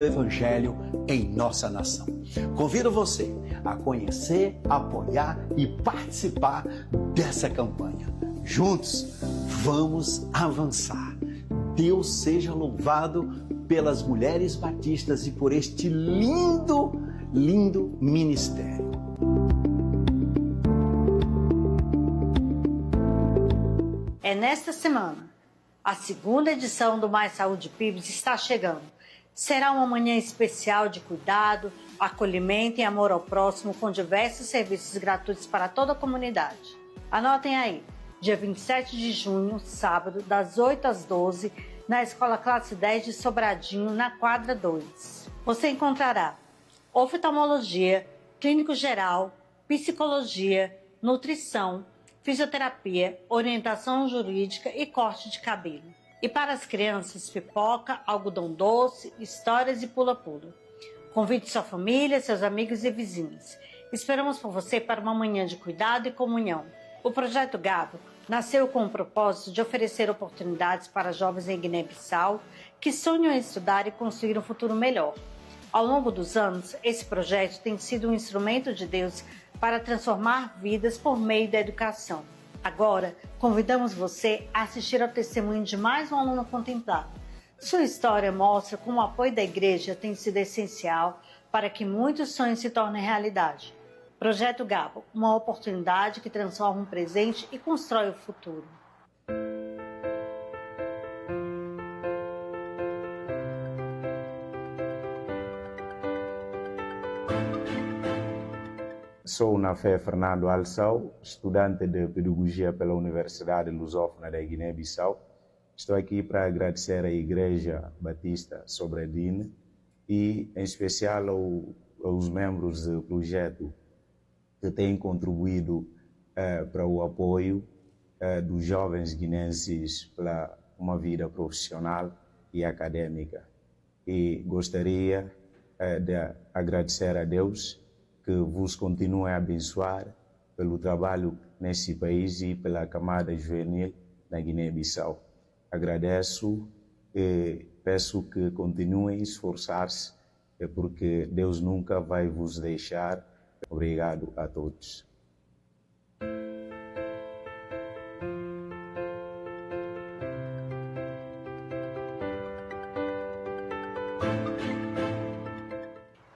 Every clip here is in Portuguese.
Evangelho em nossa nação. Convido você a conhecer, apoiar e participar dessa campanha. Juntos, vamos avançar. Deus seja louvado pelas mulheres batistas e por este lindo ministério. É nesta semana. A segunda edição do Mais Saúde PIBS está chegando. Será uma manhã especial de cuidado, acolhimento e amor ao próximo, com diversos serviços gratuitos para toda a comunidade. Anotem aí, dia 27 de junho, sábado, das 8 às 12, na Escola Classe 10 de Sobradinho, na quadra 2. Você encontrará oftalmologia, clínico geral, psicologia, nutrição, fisioterapia, orientação jurídica e corte de cabelo. E para as crianças, pipoca, algodão doce, histórias e pula-pula. Convide sua família, seus amigos e vizinhos. Esperamos por você para uma manhã de cuidado e comunhão. O Projeto Gabo nasceu com o propósito de oferecer oportunidades para jovens em Guiné-Bissau que sonham em estudar e construir um futuro melhor. Ao longo dos anos, esse projeto tem sido um instrumento de Deus para transformar vidas por meio da educação. Agora, convidamos você a assistir ao testemunho de mais um aluno contemplado. Sua história mostra como o apoio da igreja tem sido essencial para que muitos sonhos se tornem realidade. Projeto Gabo, uma oportunidade que transforma o presente e constrói o futuro. Sou Nafé Fernando Alçau, estudante de Pedagogia pela Universidade Lusófona da Guiné-Bissau. Estou aqui para agradecer à Igreja Batista Sobradinho e, em especial, aos membros do projeto que têm contribuído para o apoio dos jovens guinenses para uma vida profissional e acadêmica. E gostaria de agradecer a Deus que vos continue a abençoar pelo trabalho nesse país e pela camada juvenil na Guiné-Bissau. Agradeço e peço que continuem a esforçar-se, porque Deus nunca vai vos deixar. Obrigado a todos.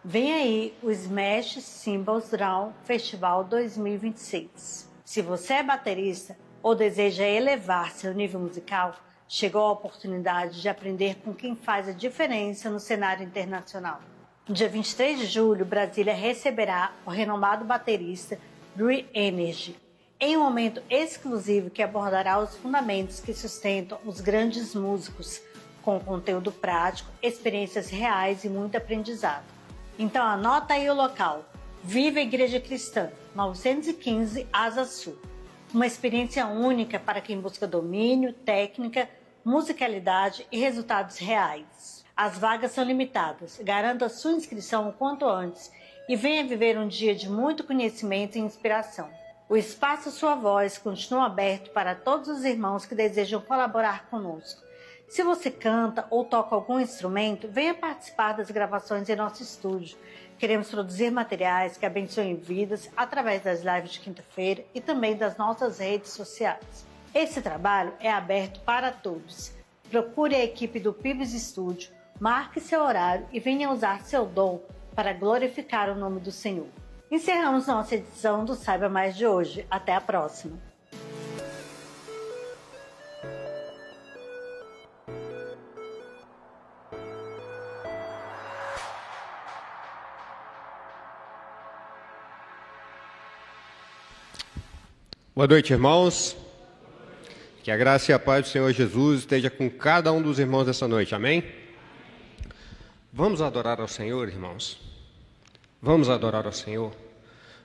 Vem aí o Smash Cymbals Drum Festival 2026. Se você é baterista ou deseja elevar seu nível musical, chegou a oportunidade de aprender com quem faz a diferença no cenário internacional. No dia 23 de julho, Brasília receberá o renomado baterista Dre Energy, em um momento exclusivo que abordará os fundamentos que sustentam os grandes músicos, com conteúdo prático, experiências reais e muito aprendizado. Então anota aí o local: Viva Igreja Cristã, 915 Asa Sul. Uma experiência única para quem busca domínio, técnica, musicalidade e resultados reais. As vagas são limitadas. Garanta sua inscrição o quanto antes e venha viver um dia de muito conhecimento e inspiração. O espaço Sua Voz continua aberto para todos os irmãos que desejam colaborar conosco. Se você canta ou toca algum instrumento, venha participar das gravações em nosso estúdio. Queremos produzir materiais que abençoem vidas através das lives de quinta-feira e também das nossas redes sociais. Esse trabalho é aberto para todos. Procure a equipe do PIBS Studio, marque seu horário e venha usar seu dom para glorificar o nome do Senhor. Encerramos nossa edição do Saiba Mais de hoje. Até a próxima! Boa noite, irmãos. Que a graça e a paz do Senhor Jesus esteja com cada um dos irmãos dessa noite, amém? Vamos adorar ao Senhor, irmãos. Vamos adorar ao Senhor.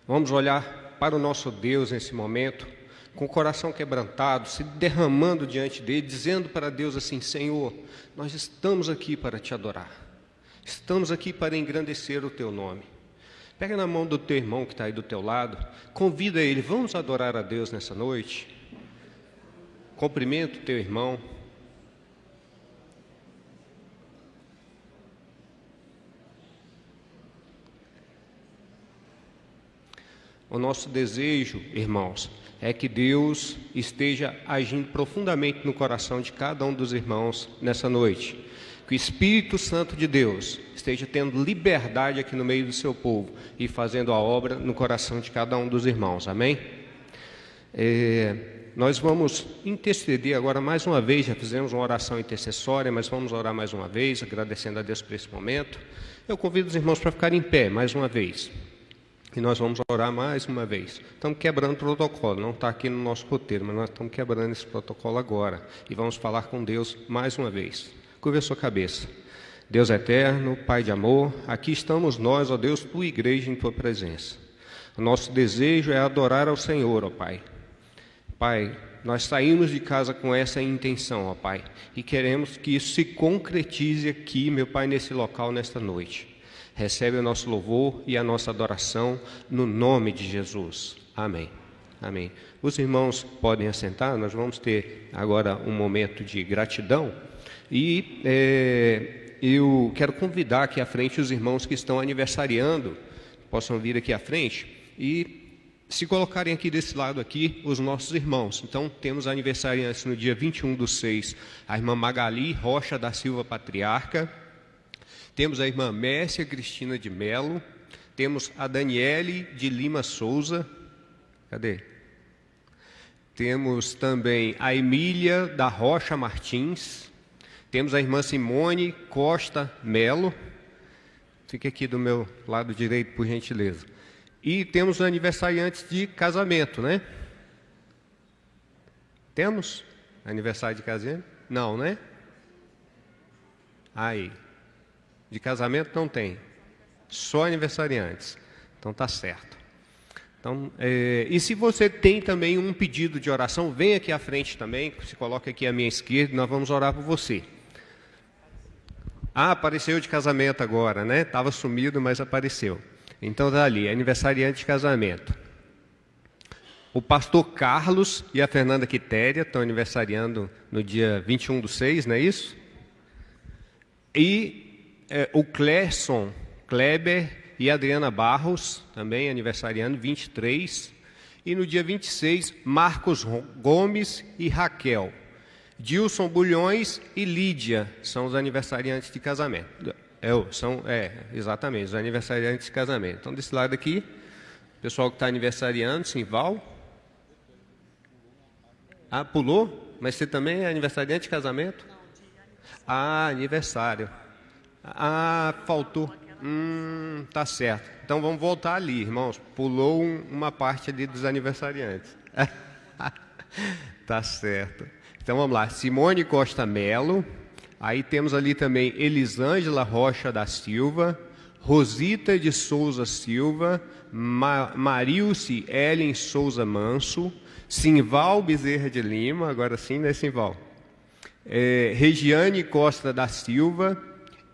Vamos olhar para o nosso Deus nesse momento, com o coração quebrantado, se derramando diante dele, dizendo para Deus assim: Senhor, nós estamos aqui para te adorar. Estamos aqui para engrandecer o teu nome. Pega na mão do teu irmão que está aí do teu lado, convida ele, vamos adorar a Deus nessa noite. Cumprimenta o teu irmão. O nosso desejo, irmãos, é que Deus esteja agindo profundamente no coração de cada um dos irmãos nessa noite. Que o Espírito Santo de Deus esteja tendo liberdade aqui no meio do seu povo e fazendo a obra no coração de cada um dos irmãos. Amém? Nós vamos interceder agora mais uma vez. Já fizemos uma oração intercessória, mas vamos orar mais uma vez, agradecendo a Deus por esse momento. Eu convido os irmãos para ficarem em pé mais uma vez. E nós vamos orar mais uma vez. Estamos quebrando o protocolo, não está aqui no nosso roteiro, mas nós estamos quebrando esse protocolo agora. E vamos falar com Deus mais uma vez. Curva a sua cabeça. Deus eterno, Pai de amor, aqui estamos nós, ó Deus, tua igreja em tua presença. O nosso desejo é adorar ao Senhor, ó Pai. Pai, nós saímos de casa com essa intenção, ó Pai, e queremos que isso se concretize aqui, meu Pai, nesse local, nesta noite. Recebe o nosso louvor e a nossa adoração no nome de Jesus. Amém. Amém. Os irmãos podem assentar, nós vamos ter agora um momento de gratidão e eu quero convidar aqui à frente os irmãos que estão aniversariando, possam vir aqui à frente e se colocarem aqui desse lado aqui, os nossos irmãos. Então, temos aniversariantes no dia 21/6, a irmã Magali Rocha da Silva Patriarca. Temos a irmã Mércia Cristina de Melo. Temos a Daniele de Lima Souza. Cadê? Temos também a Emília da Rocha Martins. Temos a irmã Simone Costa Melo. Fique aqui do meu lado direito, por gentileza. E temos aniversariantes de casamento, né? Temos aniversário de casamento? Não, né? Aí. De casamento não tem. Só aniversariantes. Então tá certo. Então, e se você tem também um pedido de oração, vem aqui à frente também, se coloca aqui à minha esquerda, nós vamos orar por você. Ah, apareceu de casamento agora, né? Estava sumido, mas apareceu. Então está ali, aniversariante de casamento. O pastor Carlos e a Fernanda Quitéria estão aniversariando no dia 21/6, não é isso? E o Clerson, Kleber e Adriana Barros, também aniversariando, 23. E no dia 26, Marcos Gomes e Raquel. Dilson Bulhões e Lídia são os aniversariantes de casamento. Exatamente, os aniversariantes de casamento. Então, desse lado aqui, o pessoal que está aniversariando, Simval. Ah, pulou? Mas você também é aniversariante de casamento? Ah, aniversário. Ah, faltou. Tá certo. Então, vamos voltar ali, irmãos. Pulou uma parte ali dos aniversariantes. Tá certo. Então, vamos lá. Simone Costa Melo. Aí temos ali também Elisângela Rocha da Silva, Rosita de Souza Silva, Marilce Ellen Souza Manso, Simval Bezerra de Lima, agora sim, né, Simval? Regiane Costa da Silva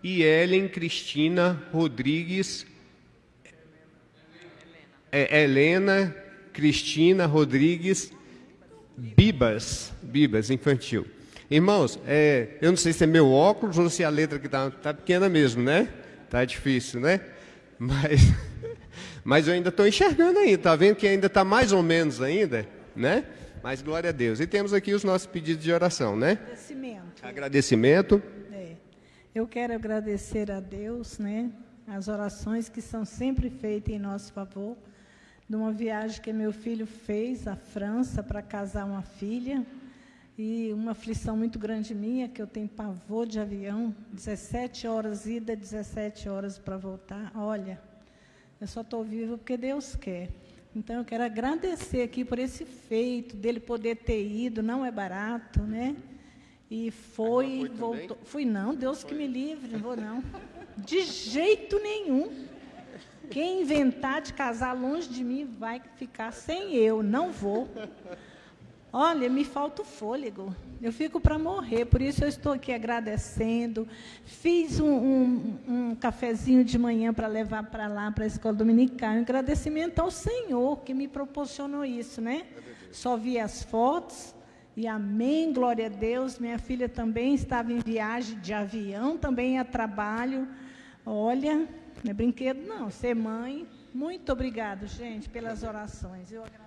e Ellen Cristina Rodrigues, Helena Cristina Rodrigues Bibas Infantil. Irmãos, eu não sei se é meu óculos ou se a letra que tá pequena mesmo, né? Tá difícil, né? Mas eu ainda estou enxergando ainda, tá vendo que ainda está mais ou menos ainda, né? Mas glória a Deus. E temos aqui os nossos pedidos de oração, né? Agradecimento. Eu quero agradecer a Deus, né? As orações que são sempre feitas em nosso favor, de uma viagem que meu filho fez à França para casar uma filha. E uma aflição muito grande minha, que eu tenho pavor de avião, 17 horas ida, 17 horas para voltar. Olha, eu só estou viva porque Deus quer. Então, eu quero agradecer aqui por esse feito, dele poder ter ido, não é barato, né? E foi, voltou. Fui não, Deus que me livre, não vou não. De jeito nenhum. Quem inventar de casar longe de mim vai ficar sem eu, não vou. Olha, me falta o fôlego, eu fico para morrer, por isso eu estou aqui agradecendo. Fiz um cafezinho de manhã para levar para lá, para a escola dominical. Um agradecimento ao Senhor que me proporcionou isso, né? Só vi as fotos e amém, glória a Deus. Minha filha também estava em viagem de avião, também a trabalho. Olha, não é brinquedo não, ser mãe Muito obrigado, gente, pelas orações. Eu agradeço.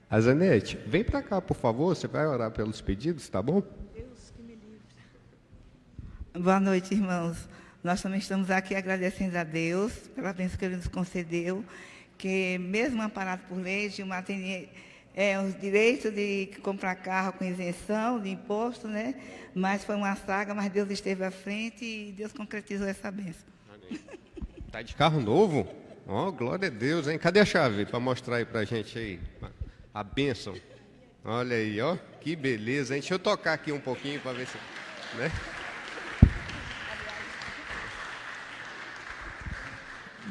Azanete, vem para cá, por favor, você vai orar pelos pedidos, tá bom? Deus que me livre. Boa noite, irmãos. Nós também estamos aqui agradecendo a Deus pela bênção que Ele nos concedeu, que mesmo amparado por lei, Gilmar tem os direitos de comprar carro com isenção de imposto, né? Mas foi uma saga, mas Deus esteve à frente e Deus concretizou essa bênção. Tá de carro novo? Ó, glória a Deus, hein? Cadê a chave para mostrar aí para a gente aí? A bênção. Olha aí, ó, que beleza, hein? Deixa eu tocar aqui um pouquinho para ver se... né?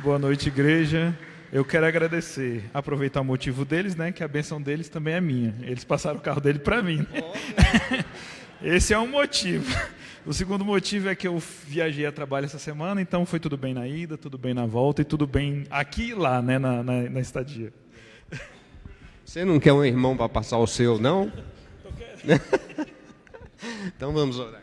Boa noite, igreja. Eu quero agradecer, aproveitar o motivo deles, né? Que a bênção deles também é minha. Eles passaram o carro dele para mim. Né? Esse é um motivo. O segundo motivo é que eu viajei a trabalho essa semana, então foi tudo bem na ida, tudo bem na volta e tudo bem aqui e lá, né? Na estadia. Você não quer um irmão para passar o seu, não? Então vamos orar.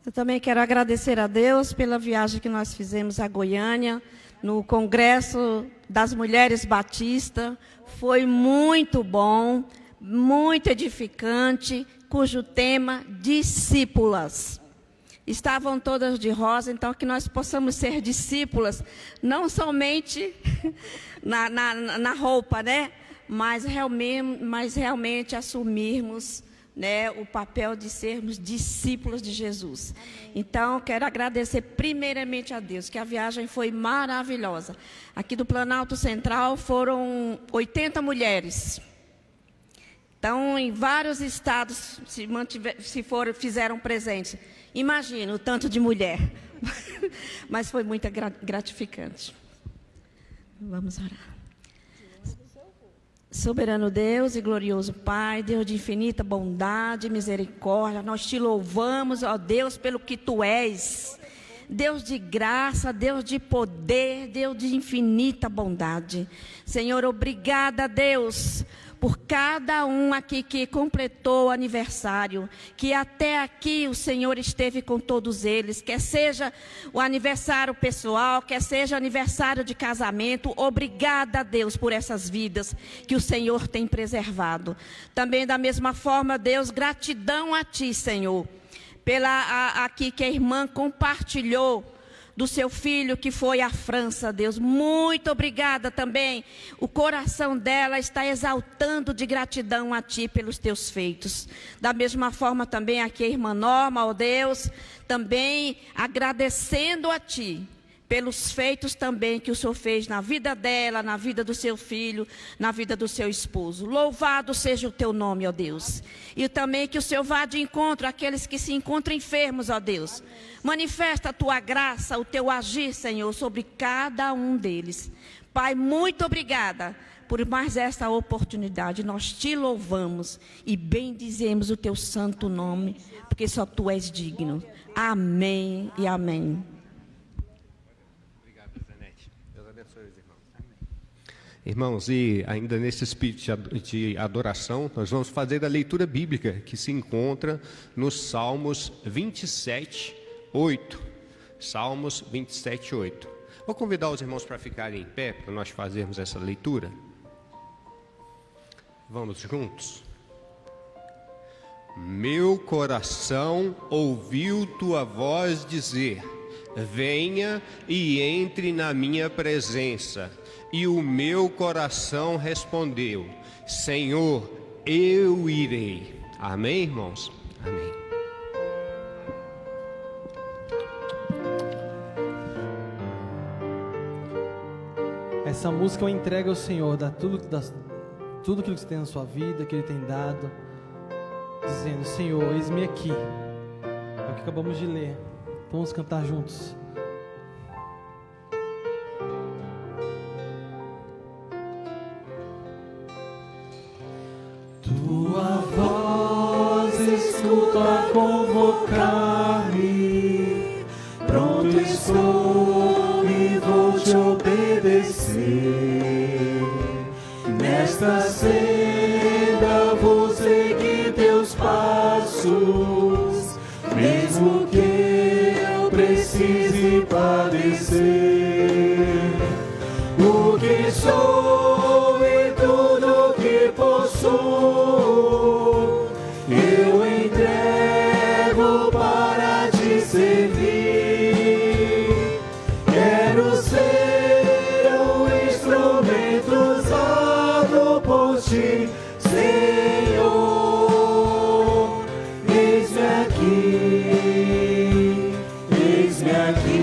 Eu também quero agradecer a Deus pela viagem que nós fizemos a Goiânia, no Congresso das Mulheres Batista. Foi muito bom, muito edificante, cujo tema, discípulas. Estavam todas de rosa, então que nós possamos ser discípulas, não somente na roupa, né? Mas realmente assumirmos, né, o papel de sermos discípulos de Jesus. Então, quero agradecer primeiramente a Deus, que a viagem foi maravilhosa. Aqui do Planalto Central foram 80 mulheres. Então, em vários estados fizeram presente. Imagina o tanto de mulher. Mas foi muito gratificante. Vamos orar. Soberano Deus e glorioso Pai, Deus de infinita bondade e misericórdia, nós te louvamos, ó Deus, pelo que Tu és. Deus de graça, Deus de poder, Deus de infinita bondade. Senhor, obrigada, Deus, por cada um aqui que completou o aniversário, que até aqui o Senhor esteve com todos eles, quer seja o aniversário pessoal, quer seja o aniversário de casamento. Obrigada, Deus, por essas vidas que o Senhor tem preservado. Também da mesma forma, Deus, gratidão a Ti, Senhor, aqui que a irmã compartilhou do seu filho que foi à França, Deus. Muito obrigada também. O coração dela está exaltando de gratidão a Ti pelos Teus feitos. Da mesma forma também aqui a irmã Norma, ó Deus, também agradecendo a Ti pelos feitos também que o Senhor fez na vida dela, na vida do seu filho, na vida do seu esposo. Louvado seja o Teu nome, ó Deus. E também que o Senhor vá de encontro àqueles que se encontram enfermos, ó Deus. Manifesta a Tua graça, o Teu agir, Senhor, sobre cada um deles. Pai, muito obrigada por mais esta oportunidade. Nós Te louvamos e bendizemos o Teu santo nome, porque só Tu és digno. Amém e amém. Irmãos, e ainda nesse espírito de adoração, nós vamos fazer a leitura bíblica que se encontra nos Salmos 27, 8. Salmos 27, 8. Vou convidar os irmãos para ficarem em pé, para nós fazermos essa leitura. Vamos juntos. Meu coração ouviu Tua voz dizer: venha e entre na minha presença. E o meu coração respondeu: Senhor, eu irei. Amém, irmãos? Amém. Essa música é uma entrega ao Senhor, tudo aquilo que você tem na sua vida, que Ele tem dado, dizendo: Senhor, eis-me aqui. É o que acabamos de ler. Vamos cantar juntos. Tua voz escuto a convocar-me, pronto estou e vou te obedecer. Nesta senda vou seguir teus passos, mesmo que eu precise padecer. ti, Senhor. Eis-me aqui, eis-me aqui.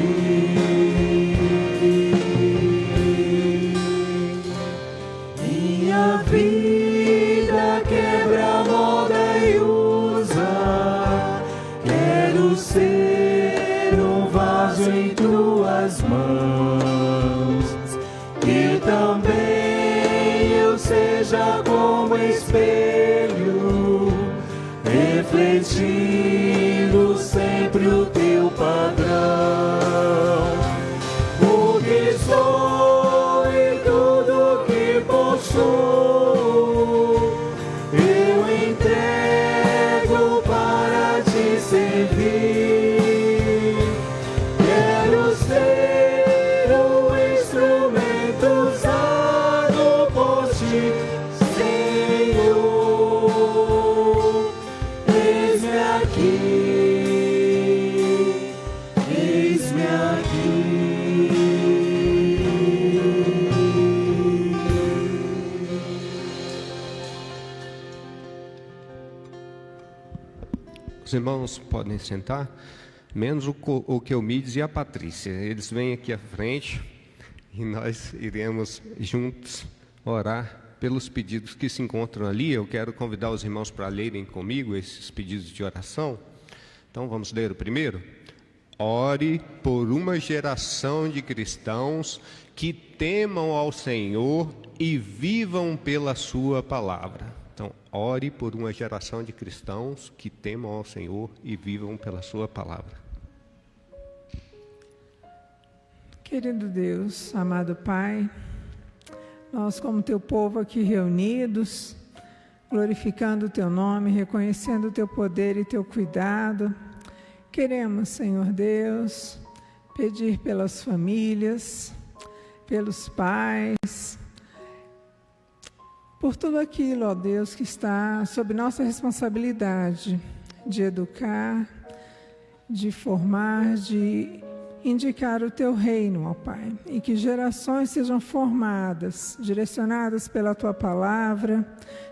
Minha vida quebra, molda e usa. Quero ser um vaso em tuas mãos, que também eu seja como espelho, refletindo sempre o teu padrão. O que sou e tudo que possuo, eu entrego para te servir. Quero ser um instrumento usado por ti, Senhor. Eis-me aqui, eis-me aqui. Os irmãos podem sentar, menos o Kelmides e a Patrícia. Eles vêm aqui à frente e nós iremos juntos orar pelos pedidos que se encontram ali. Eu quero convidar os irmãos para lerem comigo esses pedidos de oração. Então vamos ler o primeiro. Ore por uma geração de cristãos que temam ao Senhor e vivam pela sua palavra. Então, ore por uma geração de cristãos que temam ao Senhor e vivam pela sua palavra. Querido Deus, amado Pai, nós como teu povo aqui reunidos, glorificando o teu nome, reconhecendo o teu poder e teu cuidado, queremos, Senhor Deus, pedir pelas famílias, pelos pais, por tudo aquilo, ó Deus, que está sob nossa responsabilidade de educar, de formar, de indicar o teu reino, ó Pai, e que gerações sejam formadas, direcionadas pela tua palavra,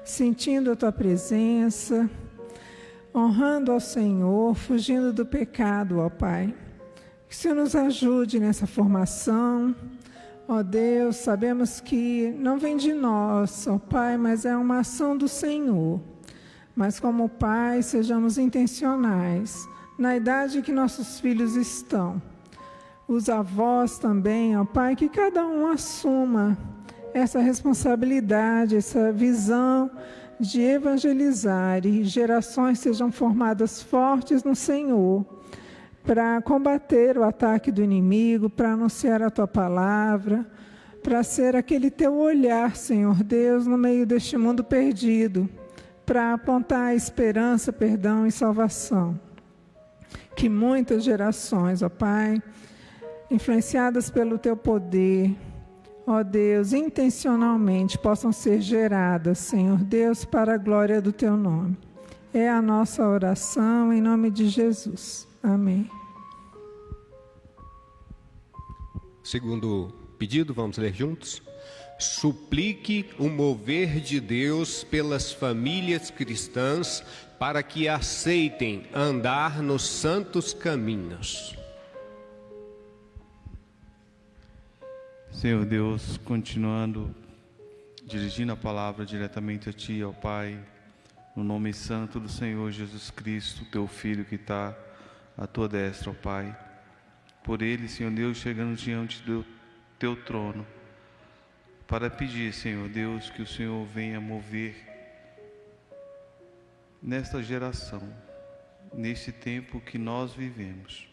sentindo a tua presença, honrando ao Senhor, fugindo do pecado, ó Pai. Que o Senhor nos ajude nessa formação. Ó Deus, sabemos que não vem de nós, ó Pai, mas é uma ação do Senhor. Mas como Pai, sejamos intencionais na idade que nossos filhos estão. Os avós também, ó Pai, que cada um assuma essa responsabilidade, essa visão de evangelizar e gerações sejam formadas fortes no Senhor, para combater o ataque do inimigo, para anunciar a tua palavra, para ser aquele teu olhar, Senhor Deus, no meio deste mundo perdido, para apontar a esperança, perdão e salvação. Que muitas gerações, ó Pai, influenciadas pelo teu poder, ó Deus, intencionalmente possam ser geradas, Senhor Deus, para a glória do teu nome. É a nossa oração em nome de Jesus. Amém. Segundo pedido, vamos ler juntos. Suplique o mover de Deus pelas famílias cristãs para que aceitem andar nos santos caminhos. Senhor Deus, continuando, dirigindo a palavra diretamente a Ti, ó Pai, no nome santo do Senhor Jesus Cristo, Teu Filho que está à Tua destra, ó Pai. Por Ele, Senhor Deus, chegando diante do Teu trono, para pedir, Senhor Deus, que o Senhor venha mover nesta geração, nesse tempo que nós vivemos,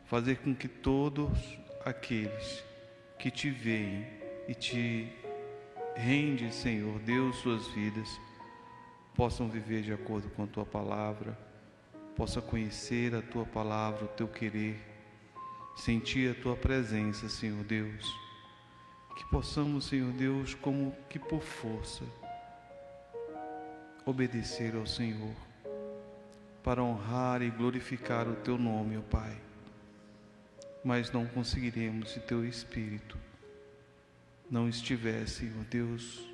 fazer com que todos aqueles que Te veem e Te rendem, Senhor Deus, suas vidas, possam viver de acordo com a Tua palavra, possa conhecer a Tua palavra, o Teu querer, sentir a Tua presença, Senhor Deus. Que possamos, Senhor Deus, como que por força, obedecer ao Senhor, para honrar e glorificar o Teu nome, ó Pai. Mas não conseguiremos se Teu Espírito não estiver, Senhor Deus,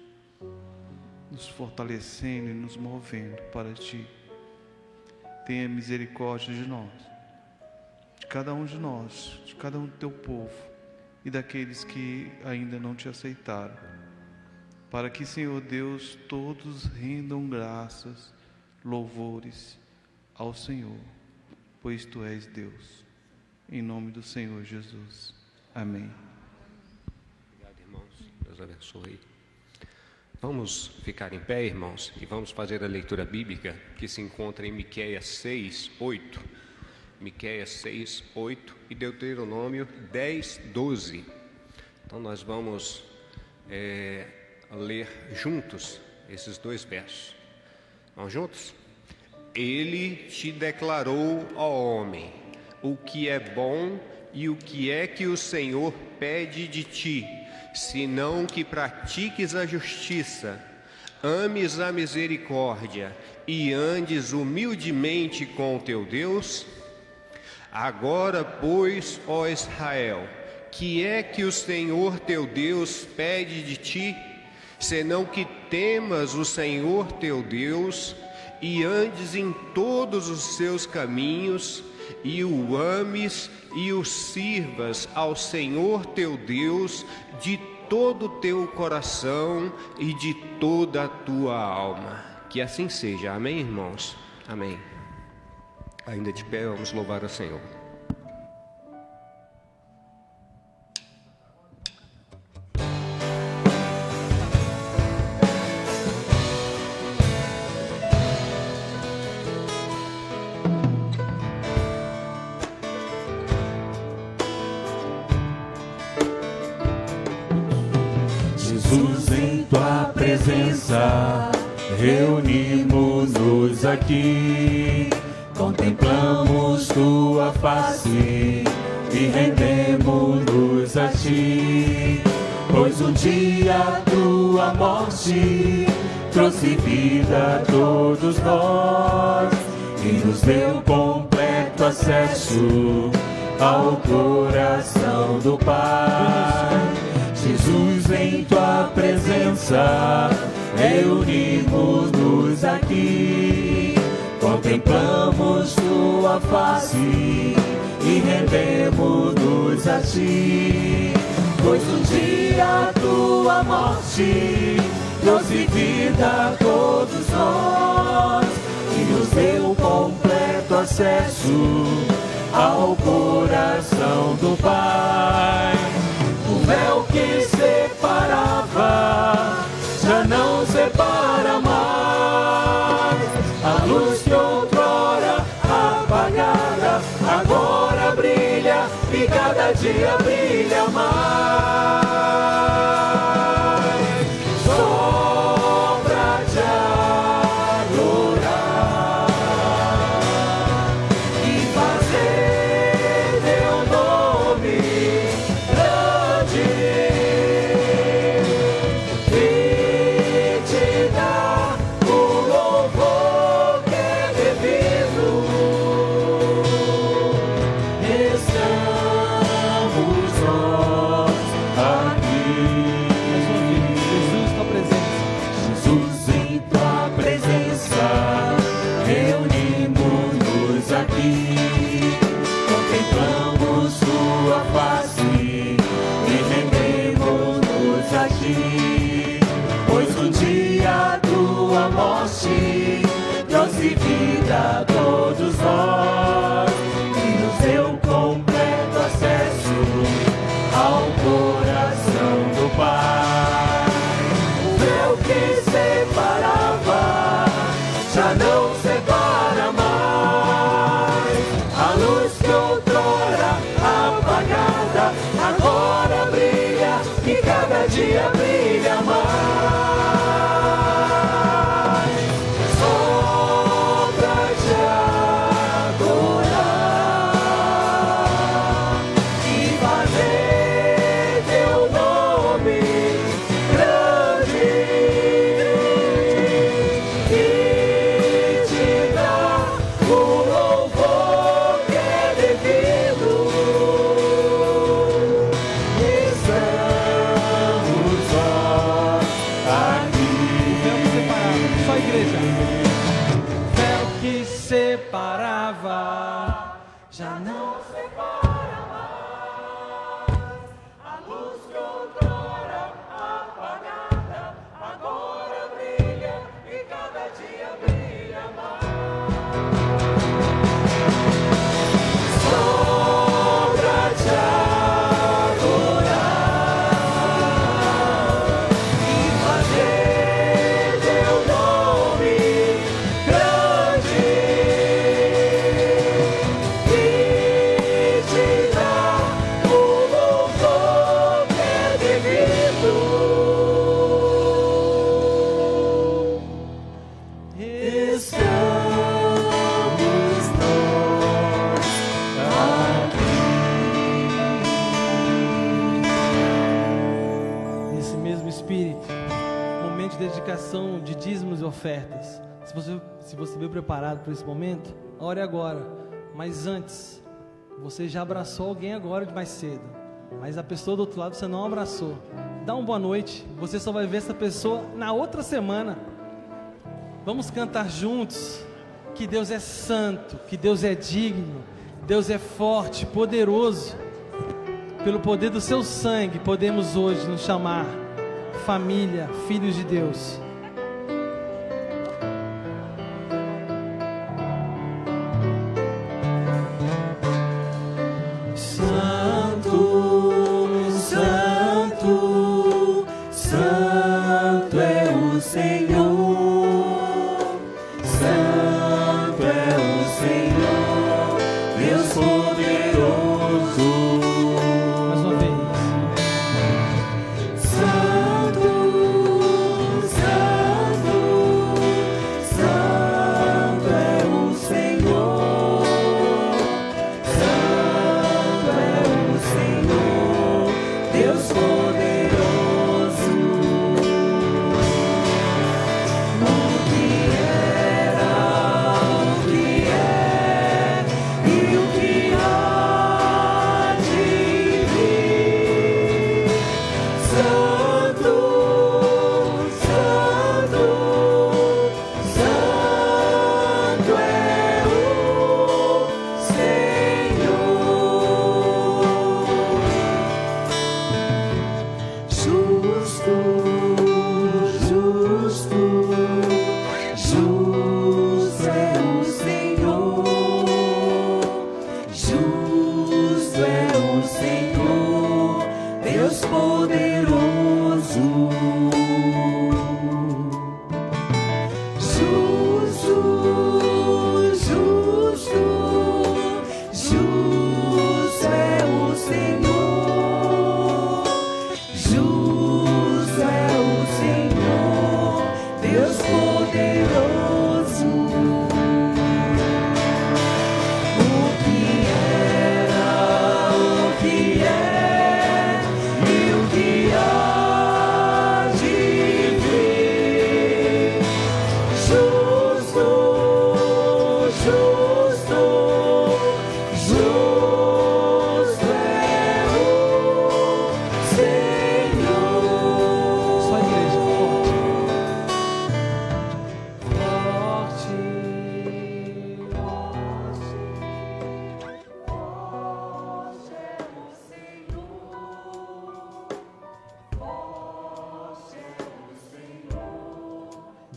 nos fortalecendo e nos movendo para Ti. Tenha misericórdia de nós, de cada um de nós, de cada um do Teu povo e daqueles que ainda não Te aceitaram, para que, Senhor Deus, todos rendam graças, louvores ao Senhor, pois Tu és Deus. Em nome do Senhor Jesus. Amém. Obrigado, irmãos. Deus abençoe. Vamos ficar em pé, irmãos, e vamos fazer a leitura bíblica que se encontra em Miqueias 6, 8. Miqueias 6, 8 e Deuteronômio 10, 12. Então nós vamos ler juntos esses dois versos. Vamos juntos? Ele te declarou, ó homem, o que é bom e o que é que o Senhor pede de ti, senão que pratiques a justiça, ames a misericórdia e andes humildemente com o teu Deus? Agora, pois, ó Israel, que é que o Senhor teu Deus pede de ti, senão que temas o Senhor teu Deus e andes em todos os seus caminhos, e o ames e o sirvas ao Senhor teu Deus de todo o teu coração e de toda a tua alma. Que assim seja. Amém, irmãos? Amém. Ainda de pé, vamos louvar ao Senhor. Jesus, em tua presença, reunimos-nos aqui, contemplamos tua face e rendemos-nos a ti, pois um dia tua morte trouxe vida a todos nós e nos deu completo acesso ao coração do Pai. Jesus, em tua presença, reunimos-nos aqui, contemplamos tua face e rendemos-nos a ti, pois um dia tua morte trouxe vida a todos nós e nos deu completo acesso ao coração do Pai. O véu que separava já não separa mais. A luz que outrora apagada agora brilha e cada dia brilha mais. Só pra te adorar e fazer teu nome grande e te dar o louvor que é devido. Estamos nós aqui. Jesus, tua presença. Jesus, em tua presença, reunimos-nos aqui, contemplamos tua face e rendemos-nos a ti, pois um dia tua morte trouxe vida a todos nós e nos deu completo acesso ao coração do Pai. O véu que separava já não separa mais. A luz que outrora apagada agora brilha e cada dia brilha mais. Só pra te adorar e fazer teu nome grande e te dar o louvor que é devido. multiplicação de dízimos e ofertas. Se você veio preparado para esse momento, ore agora. Mas antes, você já abraçou alguém agora de mais cedo, mas a pessoa do outro lado você não abraçou. Dá uma boa noite. Você só vai ver essa pessoa na outra semana. Vamos cantar juntos que Deus é santo, que Deus é digno, Deus é forte, poderoso. Pelo poder do seu sangue podemos hoje nos chamar família, filhos de Deus. Santo é o Senhor, Santo é o Senhor, Deus poderoso. Mais uma vez. Santo, Santo, Santo é o Senhor, Santo é o Senhor, Deus poderoso.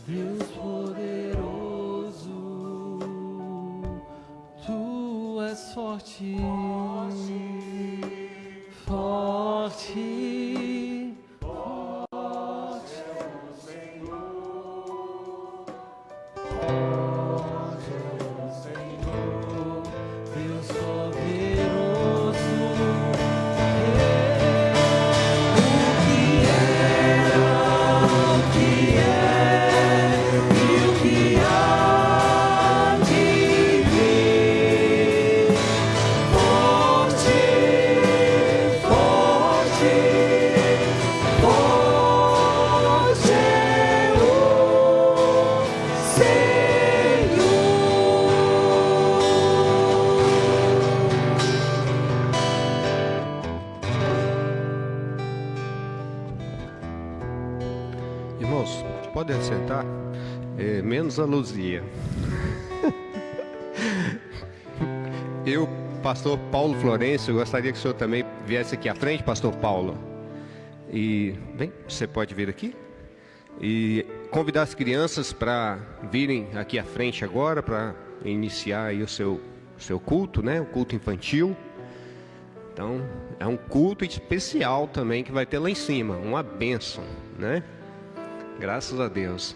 Deus poderoso, Tu és forte, forte, forte é o Senhor, forte é o Senhor, Deus poderoso. Irmãos, podem sentar, menos a Luzia. Eu, pastor Paulo Florencio, gostaria que o senhor também viesse aqui à frente, pastor Paulo. E, bem, você pode vir aqui. E convidar as crianças para virem aqui à frente agora, para iniciar aí o seu culto, né? O culto infantil. Então, é um culto especial também que vai ter lá em cima, uma bênção, né? Graças a Deus.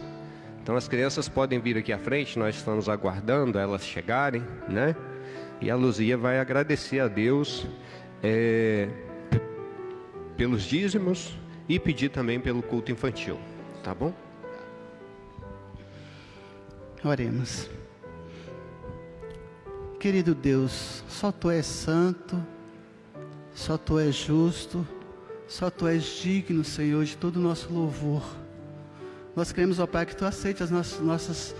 Então as crianças podem vir aqui à frente, nós estamos aguardando elas chegarem, né? E a Luzia vai agradecer a Deus pelos dízimos e pedir também pelo culto infantil, tá bom? Oremos. Querido Deus, só Tu és santo, só Tu és justo, só Tu és digno, Senhor, de todo o nosso louvor. Nós queremos, ó Pai, que Tu aceite as nossas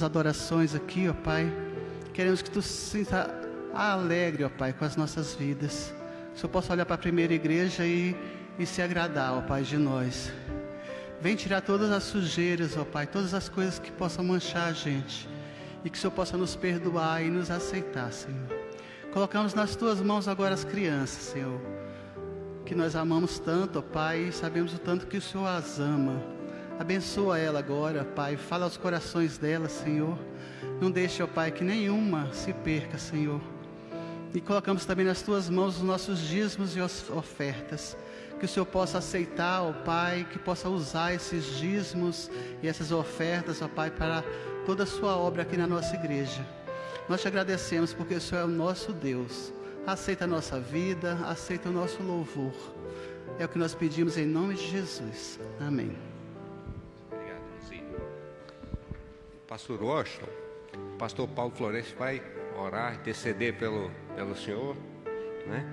adorações aqui, ó Pai. Queremos que Tu se sinta alegre, ó Pai, com as nossas vidas. Que o Senhor possa olhar para a primeira igreja e se agradar, ó Pai, de nós. Vem tirar todas as sujeiras, ó Pai, todas as coisas que possam manchar a gente. E que o Senhor possa nos perdoar e nos aceitar, Senhor. Colocamos nas Tuas mãos agora as crianças, Senhor, que nós amamos tanto, ó Pai, e sabemos o tanto que o Senhor as ama. Abençoa ela agora, Pai, fala aos corações dela, Senhor. Não deixe, ó Pai, que nenhuma se perca, Senhor. E colocamos também nas Tuas mãos os nossos dízimos e ofertas. Que o Senhor possa aceitar, ó Pai, que possa usar esses dízimos e essas ofertas, ó Pai, para toda a Sua obra aqui na nossa igreja. Nós Te agradecemos porque o Senhor é o nosso Deus. Aceita a nossa vida, aceita o nosso louvor. É o que nós pedimos em nome de Jesus. Amém. Obrigado, Luci. Pastor Washington, o pastor Paulo Florencio vai orar, interceder pelo senhor, né?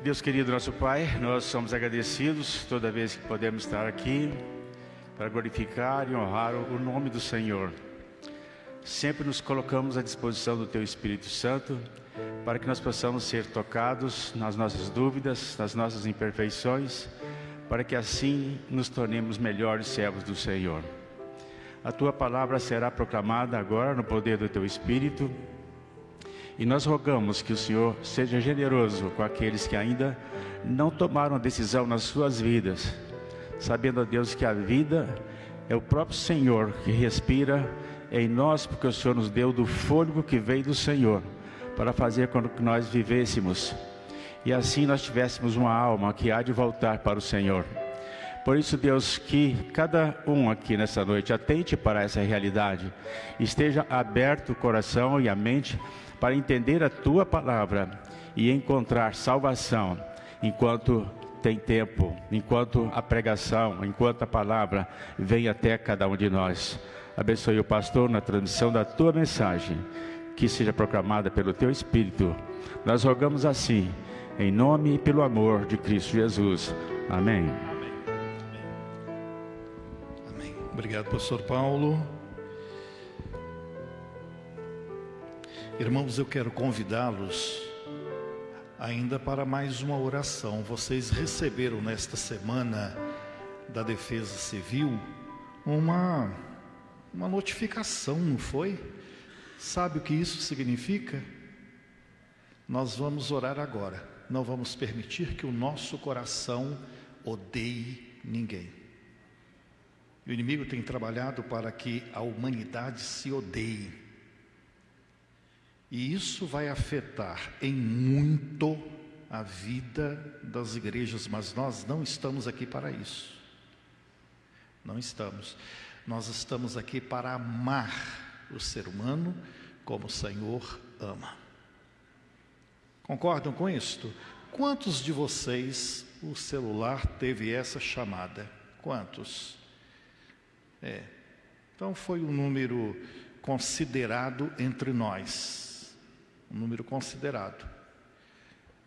Deus querido, nosso Pai, nós somos agradecidos toda vez que podemos estar aqui para glorificar e honrar o nome do Senhor. Sempre nos colocamos à disposição do Teu Espírito Santo para que nós possamos ser tocados nas nossas dúvidas, nas nossas imperfeições, para que assim nos tornemos melhores servos do Senhor. A Tua palavra será proclamada agora no poder do Teu Espírito e nós rogamos que o Senhor seja generoso com aqueles que ainda não tomaram a decisão nas suas vidas, sabendo, ó Deus, que a vida é o próprio Senhor que respira em nós, porque o Senhor nos deu do fôlego que veio do Senhor, para fazer com que nós vivêssemos, e assim nós tivéssemos uma alma que há de voltar para o Senhor. Por isso, Deus, que cada um aqui nessa noite atente para essa realidade, esteja aberto o coração e a mente para entender a Tua palavra e encontrar salvação enquanto tem tempo, enquanto a pregação, enquanto a palavra vem até cada um de nós. Abençoe o pastor na transmissão da Tua mensagem, que seja proclamada pelo Teu Espírito. Nós rogamos assim, em nome e pelo amor de Cristo Jesus. Amém. Amém. Obrigado, pastor Paulo. Irmãos, eu quero convidá-los ainda para mais uma oração. Vocês receberam nesta semana da Defesa Civil uma notificação, não foi? Sabe o que isso significa? Nós vamos orar agora. Não vamos permitir que o nosso coração odeie ninguém. O inimigo tem trabalhado para que a humanidade se odeie. E isso vai afetar em muito a vida das igrejas, mas nós não estamos aqui para isso. Não estamos. Nós estamos aqui para amar o ser humano como o Senhor ama. Concordam com isto? Quantos de vocês o celular teve essa chamada? Quantos? Então foi um número considerado entre nós. Um número considerado.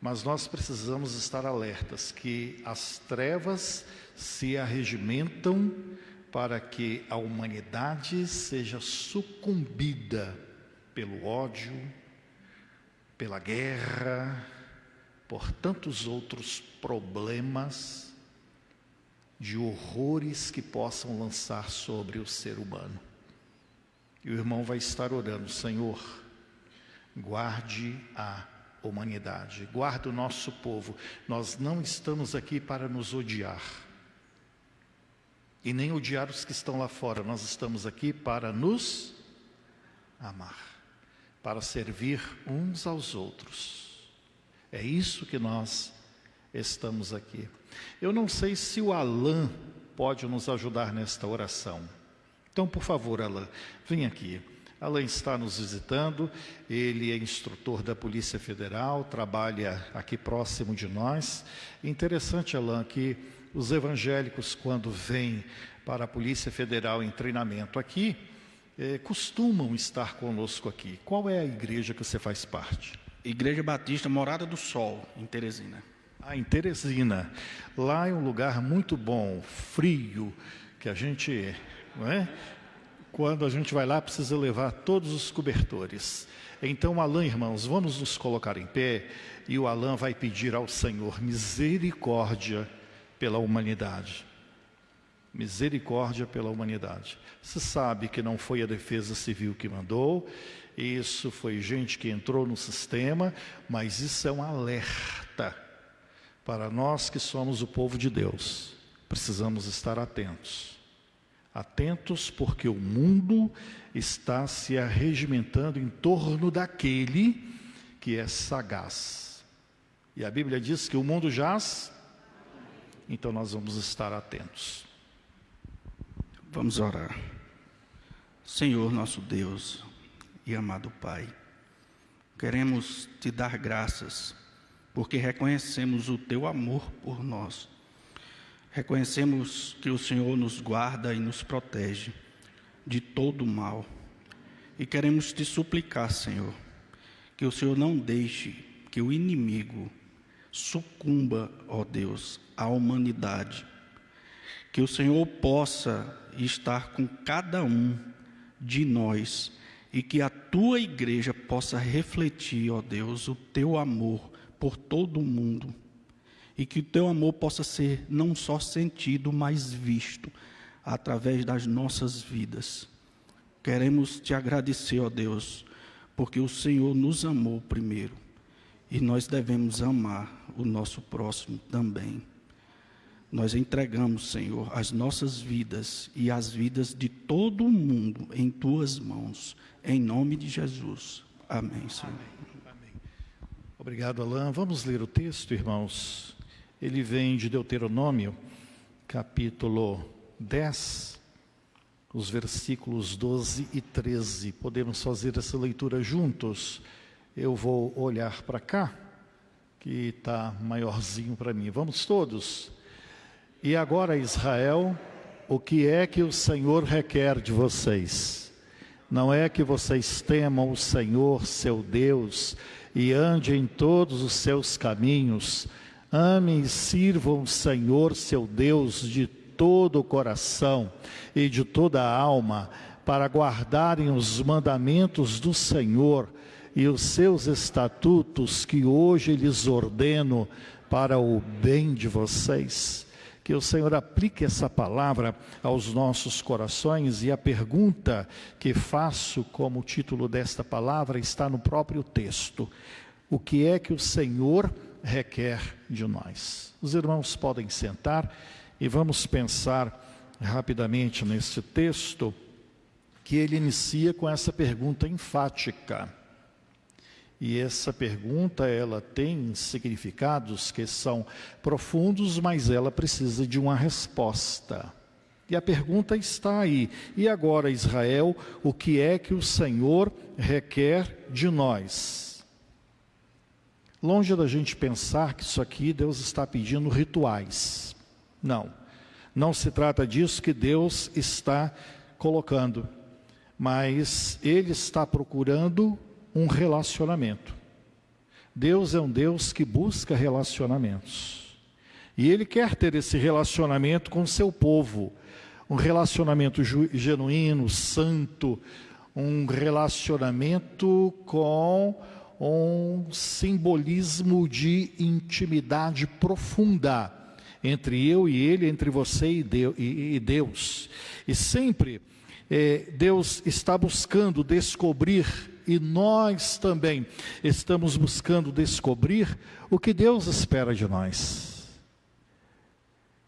Mas nós precisamos estar alertas que as trevas se arregimentam para que a humanidade seja sucumbida pelo ódio, pela guerra, por tantos outros problemas de horrores que possam lançar sobre o ser humano. E o irmão vai estar orando: Senhor, guarde a humanidade, guarde o nosso povo. Nós não estamos aqui para nos odiar e nem odiar os que estão lá fora. Nós estamos aqui para nos amar, para servir uns aos outros. É isso que nós estamos aqui. Eu não sei se o Alain pode nos ajudar nesta oração. Então, por favor, Alain, vem aqui. Alain está nos visitando, ele é instrutor da Polícia Federal, trabalha aqui próximo de nós. Interessante, Alain, que os evangélicos, quando vêm para a Polícia Federal em treinamento aqui, costumam estar conosco aqui. Qual é a igreja que você faz parte? Igreja Batista Morada do Sol, em Teresina. Em Teresina. Lá é um lugar muito bom, frio, que a gente, não é? Quando a gente vai lá, precisa levar todos os cobertores. Então, Alain, irmãos, vamos nos colocar em pé e o Alain vai pedir ao Senhor misericórdia pela humanidade. Misericórdia pela humanidade. Você sabe que não foi a Defesa Civil que mandou, isso foi gente que entrou no sistema, mas isso é um alerta para nós que somos o povo de Deus. Precisamos estar atentos. Atentos porque o mundo está se arregimentando em torno daquele que é sagaz. E a Bíblia diz que o mundo jaz, então nós vamos estar atentos. Vamos orar. Senhor nosso Deus e amado Pai, queremos te dar graças, porque reconhecemos o teu amor por nós. Reconhecemos que o Senhor nos guarda e nos protege de todo mal. E queremos te suplicar, Senhor, que o Senhor não deixe que o inimigo sucumba, ó Deus, à humanidade. Que o Senhor possa estar com cada um de nós e que a tua igreja possa refletir, ó Deus, o teu amor por todo o mundo. E que o teu amor possa ser não só sentido, mas visto através das nossas vidas. Queremos te agradecer, ó Deus, porque o Senhor nos amou primeiro e nós devemos amar o nosso próximo também. Nós entregamos, Senhor, as nossas vidas e as vidas de todo o mundo em tuas mãos, em nome de Jesus. Amém, Senhor. Amém. Obrigado, Alain. Vamos ler o texto, irmãos. Ele vem de Deuteronômio, capítulo 10, os versículos 12 e 13. Podemos fazer essa leitura juntos. Eu vou olhar para cá, que está maiorzinho para mim. Vamos todos. E agora, Israel, o que é que o Senhor requer de vocês? Não é que vocês temam o Senhor, seu Deus, e andem em todos os seus caminhos. Amem e sirvam o Senhor, seu Deus, de todo o coração e de toda a alma, para guardarem os mandamentos do Senhor e os seus estatutos que hoje lhes ordeno para o bem de vocês. Que o Senhor aplique essa palavra aos nossos corações, e a pergunta que faço como título desta palavra está no próprio texto. O que é que o Senhor requer de nós? Os irmãos podem sentar e vamos pensar rapidamente nesse texto, que ele inicia com essa pergunta enfática. E essa pergunta, ela tem significados que são profundos, mas ela precisa de uma resposta. E a pergunta está aí. E agora, Israel, o que é que o Senhor requer de nós? Longe da gente pensar que isso aqui Deus está pedindo rituais. Não, não se trata disso que Deus está colocando. Mas Ele está procurando um relacionamento. Deus é um Deus que busca relacionamentos. E Ele quer ter esse relacionamento com o seu povo. Um relacionamento genuíno, santo. Um relacionamento com um simbolismo de intimidade profunda. Entre eu e Ele, entre você e Deus. E sempre Deus está buscando descobrir, e nós também estamos buscando descobrir o que Deus espera de nós.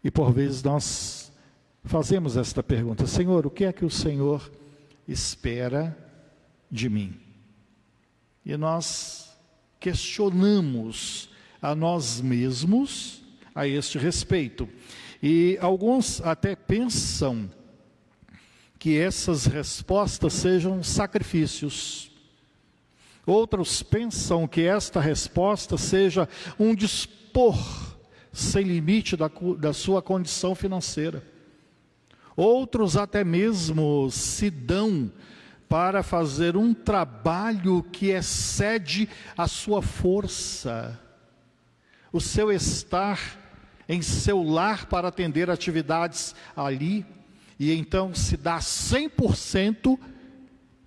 E por vezes nós fazemos esta pergunta: Senhor, o que é que o Senhor espera de mim? E nós questionamos a nós mesmos a este respeito. E alguns até pensam que essas respostas sejam sacrifícios. Outros pensam que esta resposta seja um dispor sem limite da sua condição financeira. Outros até mesmo se dão para fazer um trabalho que excede a sua força. o seu estar em seu lar para atender atividades ali, e então se dá 100%,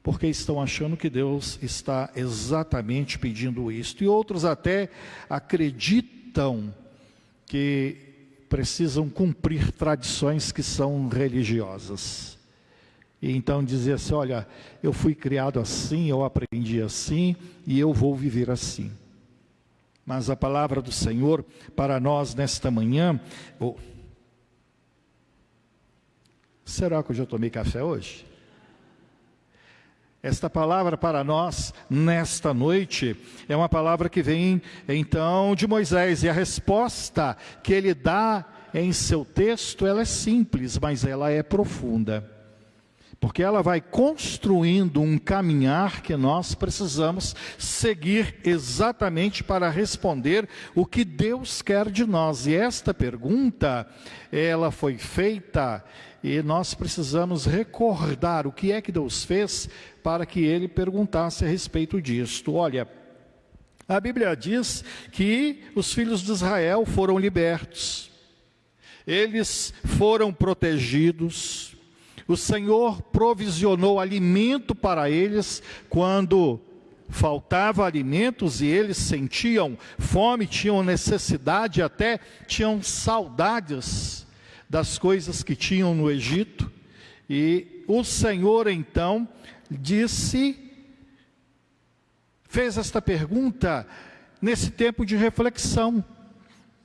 porque estão achando que Deus está exatamente pedindo isto. E outros até acreditam que precisam cumprir tradições que são religiosas. E então dizer assim, olha, eu fui criado assim, eu aprendi assim, e eu vou viver assim. Mas a palavra do Senhor para nós nesta manhã... Será que eu já tomei café hoje? Esta palavra para nós, nesta noite, é uma palavra que vem, então, de Moisés. E a resposta que ele dá em seu texto, ela é simples, mas ela é profunda. Porque ela vai construindo um caminhar que nós precisamos seguir exatamente para responder o que Deus quer de nós. E esta pergunta, ela foi feita e nós precisamos recordar o que é que Deus fez para que ele perguntasse a respeito disto. Olha, a Bíblia diz que os filhos de Israel foram libertos, eles foram protegidos. O Senhor provisionou alimento para eles quando faltava alimentos e eles sentiam fome, tinham necessidade, até tinham saudades das coisas que tinham no Egito. E o Senhor então fez esta pergunta nesse tempo de reflexão.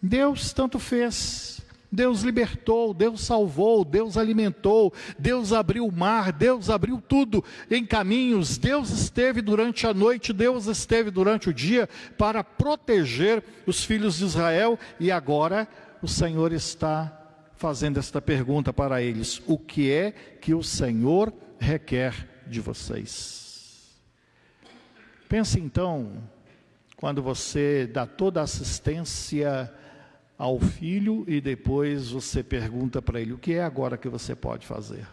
Deus tanto fez. Deus libertou, Deus salvou, Deus alimentou, Deus abriu o mar, Deus abriu tudo em caminhos, Deus esteve durante a noite, Deus esteve durante o dia para proteger os filhos de Israel, e agora o Senhor está fazendo esta pergunta para eles: o que é que o Senhor requer de vocês? Pense então, quando você dá toda a assistência ao filho e depois você pergunta para ele, o que é agora que você pode fazer?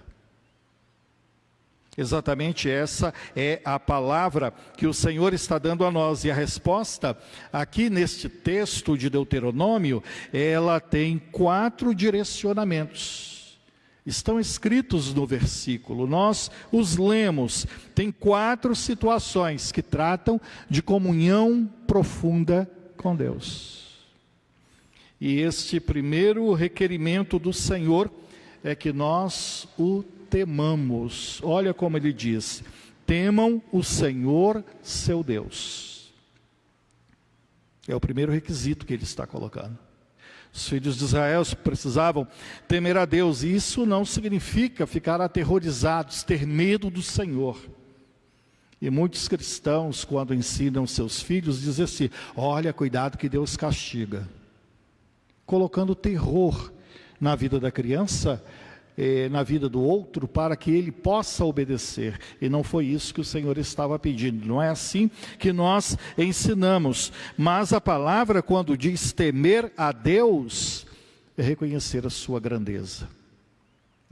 Exatamente essa é a palavra que o Senhor está dando a nós. E a resposta aqui neste texto de Deuteronômio, ela tem 4 direcionamentos. Estão escritos no versículo, nós os lemos. Tem 4 situações que tratam de comunhão profunda com Deus. E este primeiro requerimento do Senhor é que nós o temamos. Olha como ele diz: temam o Senhor seu Deus. É o primeiro requisito que ele está colocando. Os filhos de Israel precisavam temer a Deus, e isso não significa ficar aterrorizados, ter medo do Senhor. E muitos cristãos, quando ensinam seus filhos, dizem assim: olha, cuidado que Deus castiga. Colocando terror na vida da criança, na vida do outro, para que ele possa obedecer. E não foi isso que o Senhor estava pedindo. Não é assim que nós ensinamos. Mas a palavra, quando diz temer a Deus, é reconhecer a sua grandeza.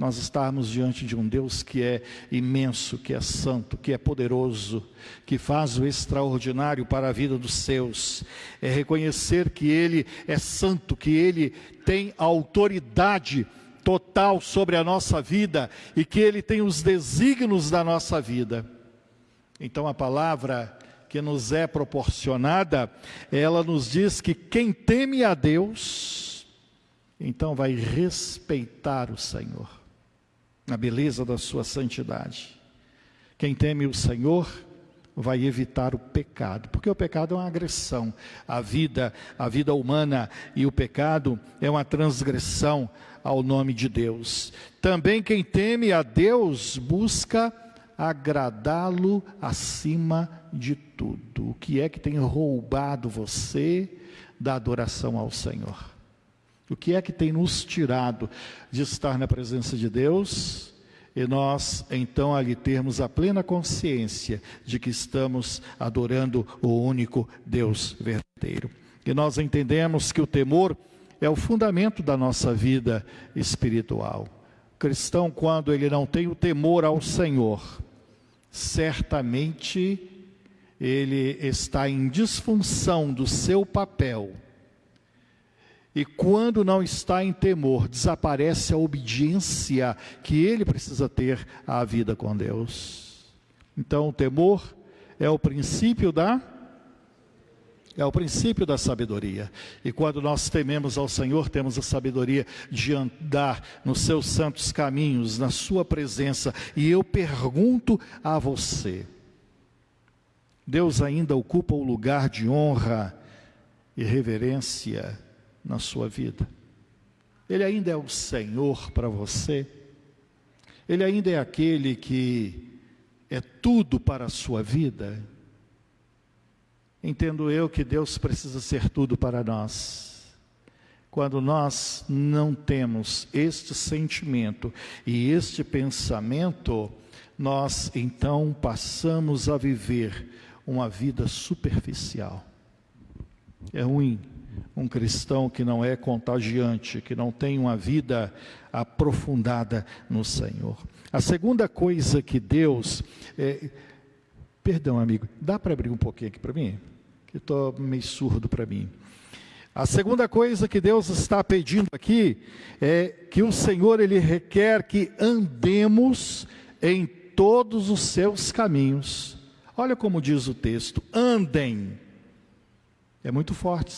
Nós estamos diante de um Deus que é imenso, que é santo, que é poderoso, que faz o extraordinário para a vida dos seus. É reconhecer que Ele é santo, que Ele tem autoridade total sobre a nossa vida e que Ele tem os desígnios da nossa vida. Então a palavra que nos é proporcionada, ela nos diz que quem teme a Deus, então vai respeitar o Senhor, na beleza da sua santidade. Quem teme o Senhor vai evitar o pecado, porque o pecado é uma agressão à vida humana, e o pecado é uma transgressão ao nome de Deus. Também quem teme a Deus busca agradá-lo acima de tudo. O que é que tem roubado você da adoração ao Senhor? O que é que tem nos tirado de estar na presença de Deus e nós então ali termos a plena consciência de que estamos adorando o único Deus verdadeiro? E nós entendemos que o temor é o fundamento da nossa vida espiritual. O cristão, quando ele não tem o temor ao Senhor, certamente ele está em disfunção do seu papel E quando não está em temor, desaparece a obediência que ele precisa ter à vida com Deus. Então, o temor é o princípio da sabedoria. E quando nós tememos ao Senhor, temos a sabedoria de andar nos seus santos caminhos, na sua presença. E eu pergunto a você, Deus ainda ocupa o lugar de honra e reverência na sua vida? Ele ainda é o Senhor para você? Ele ainda é aquele que é tudo para a sua vida? Entendo eu que Deus precisa ser tudo para nós. Quando nós não temos este sentimento e este pensamento, nós então passamos a viver uma vida superficial. É ruim um cristão que não é contagiante, que não tem uma vida aprofundada no Senhor. A segunda coisa que Deus... Perdão, amigo, dá para abrir um pouquinho aqui para mim? Que estou meio surdo para mim. A segunda coisa que Deus está pedindo aqui é que o Senhor, Ele requer que andemos em todos os seus caminhos. Olha como diz o texto, andem. É muito forte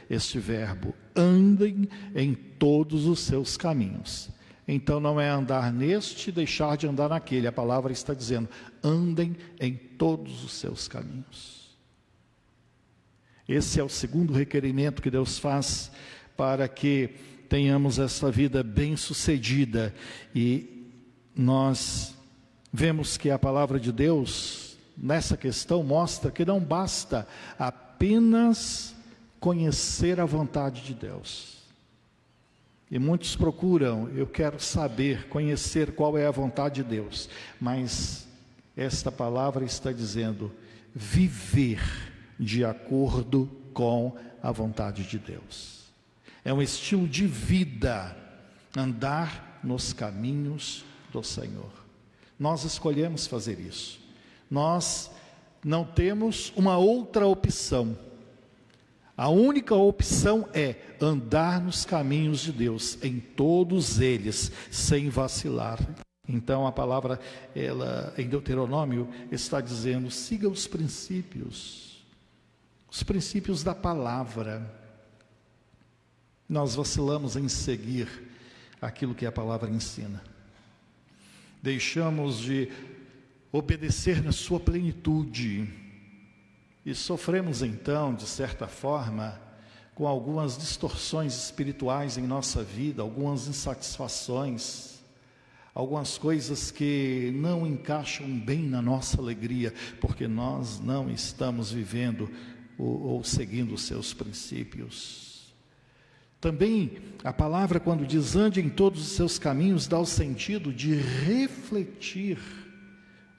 este verbo, andem em todos os seus caminhos. Então não é andar neste e deixar de andar naquele. A palavra está dizendo, andem em todos os seus caminhos. Esse é o segundo requerimento que Deus faz para que tenhamos essa vida bem-sucedida. E nós vemos que a palavra de Deus, nessa questão, mostra que não basta apenas conhecer a vontade de Deus. E muitos procuram, eu quero saber, conhecer qual é a vontade de Deus. Mas esta palavra está dizendo, viver de acordo com a vontade de Deus. É um estilo de vida, andar nos caminhos do Senhor. Nós escolhemos fazer isso. Nós não temos uma outra opção. A única opção é andar nos caminhos de Deus, em todos eles, sem vacilar. Então a palavra, ela, em Deuteronômio, está dizendo, siga os princípios da palavra. Nós vacilamos em seguir aquilo que a palavra ensina. Deixamos de obedecer na sua plenitude. E sofremos então, de certa forma, com algumas distorções espirituais em nossa vida, algumas insatisfações, algumas coisas que não encaixam bem na nossa alegria, porque nós não estamos vivendo ou seguindo os seus princípios. Também a palavra, quando diz ande em todos os seus caminhos, dá o sentido de refletir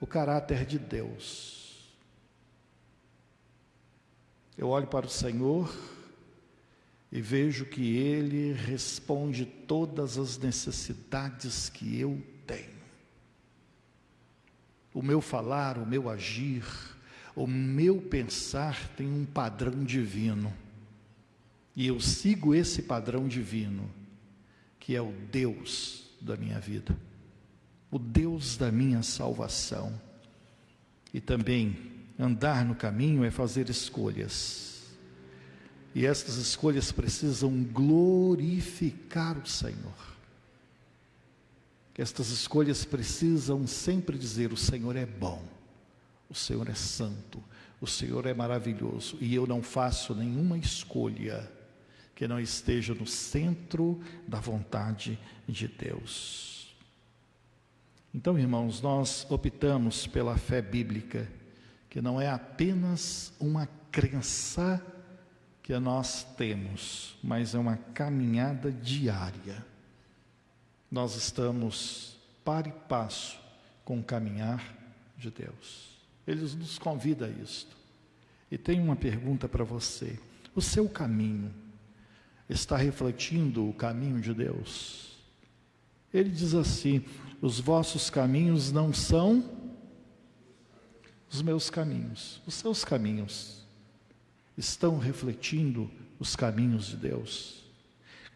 o caráter de Deus. Eu olho para o Senhor e vejo que Ele responde todas as necessidades que eu tenho. O meu falar, o meu agir, o meu pensar tem um padrão divino. E eu sigo esse padrão divino, que é o Deus da minha vida, o Deus da minha salvação. E também andar no caminho é fazer escolhas. E estas escolhas precisam glorificar o Senhor. Estas escolhas precisam sempre dizer, o Senhor é bom, o Senhor é santo, o Senhor é maravilhoso. E eu não faço nenhuma escolha que não esteja no centro da vontade de Deus. Então, irmãos, nós optamos pela fé bíblica, que não é apenas uma crença que nós temos, mas é uma caminhada diária. Nós estamos par e passo com o caminhar de Deus. Ele nos convida a isto. E tem uma pergunta para você. O seu caminho está refletindo o caminho de Deus? Ele diz assim, os vossos caminhos não são os meus caminhos. Os seus caminhos estão refletindo os caminhos de Deus?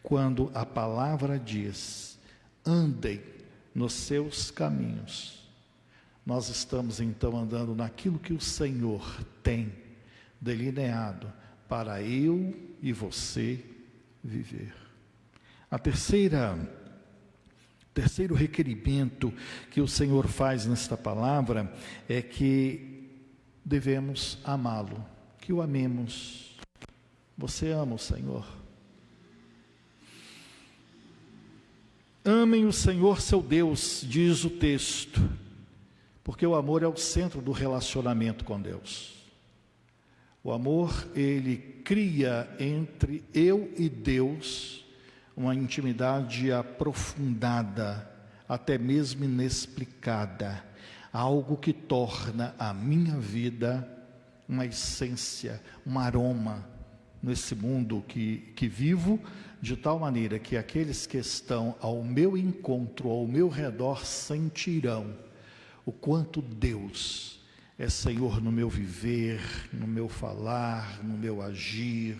quando a palavra diz: andem nos seus caminhos, nós estamos então andando naquilo que o Senhor tem delineado para eu e você viver. Terceiro requerimento que o Senhor faz nesta palavra é que devemos amá-lo, que o amemos. Você ama o Senhor? Amem o Senhor seu Deus, diz o texto, porque o amor é o centro do relacionamento com Deus. O amor, ele cria entre eu e Deus uma intimidade aprofundada, até mesmo inexplicada, algo que torna a minha vida uma essência, um aroma nesse mundo que vivo, de tal maneira que aqueles que estão ao meu encontro, ao meu redor, sentirão o quanto Deus é Senhor no meu viver, no meu falar, no meu agir,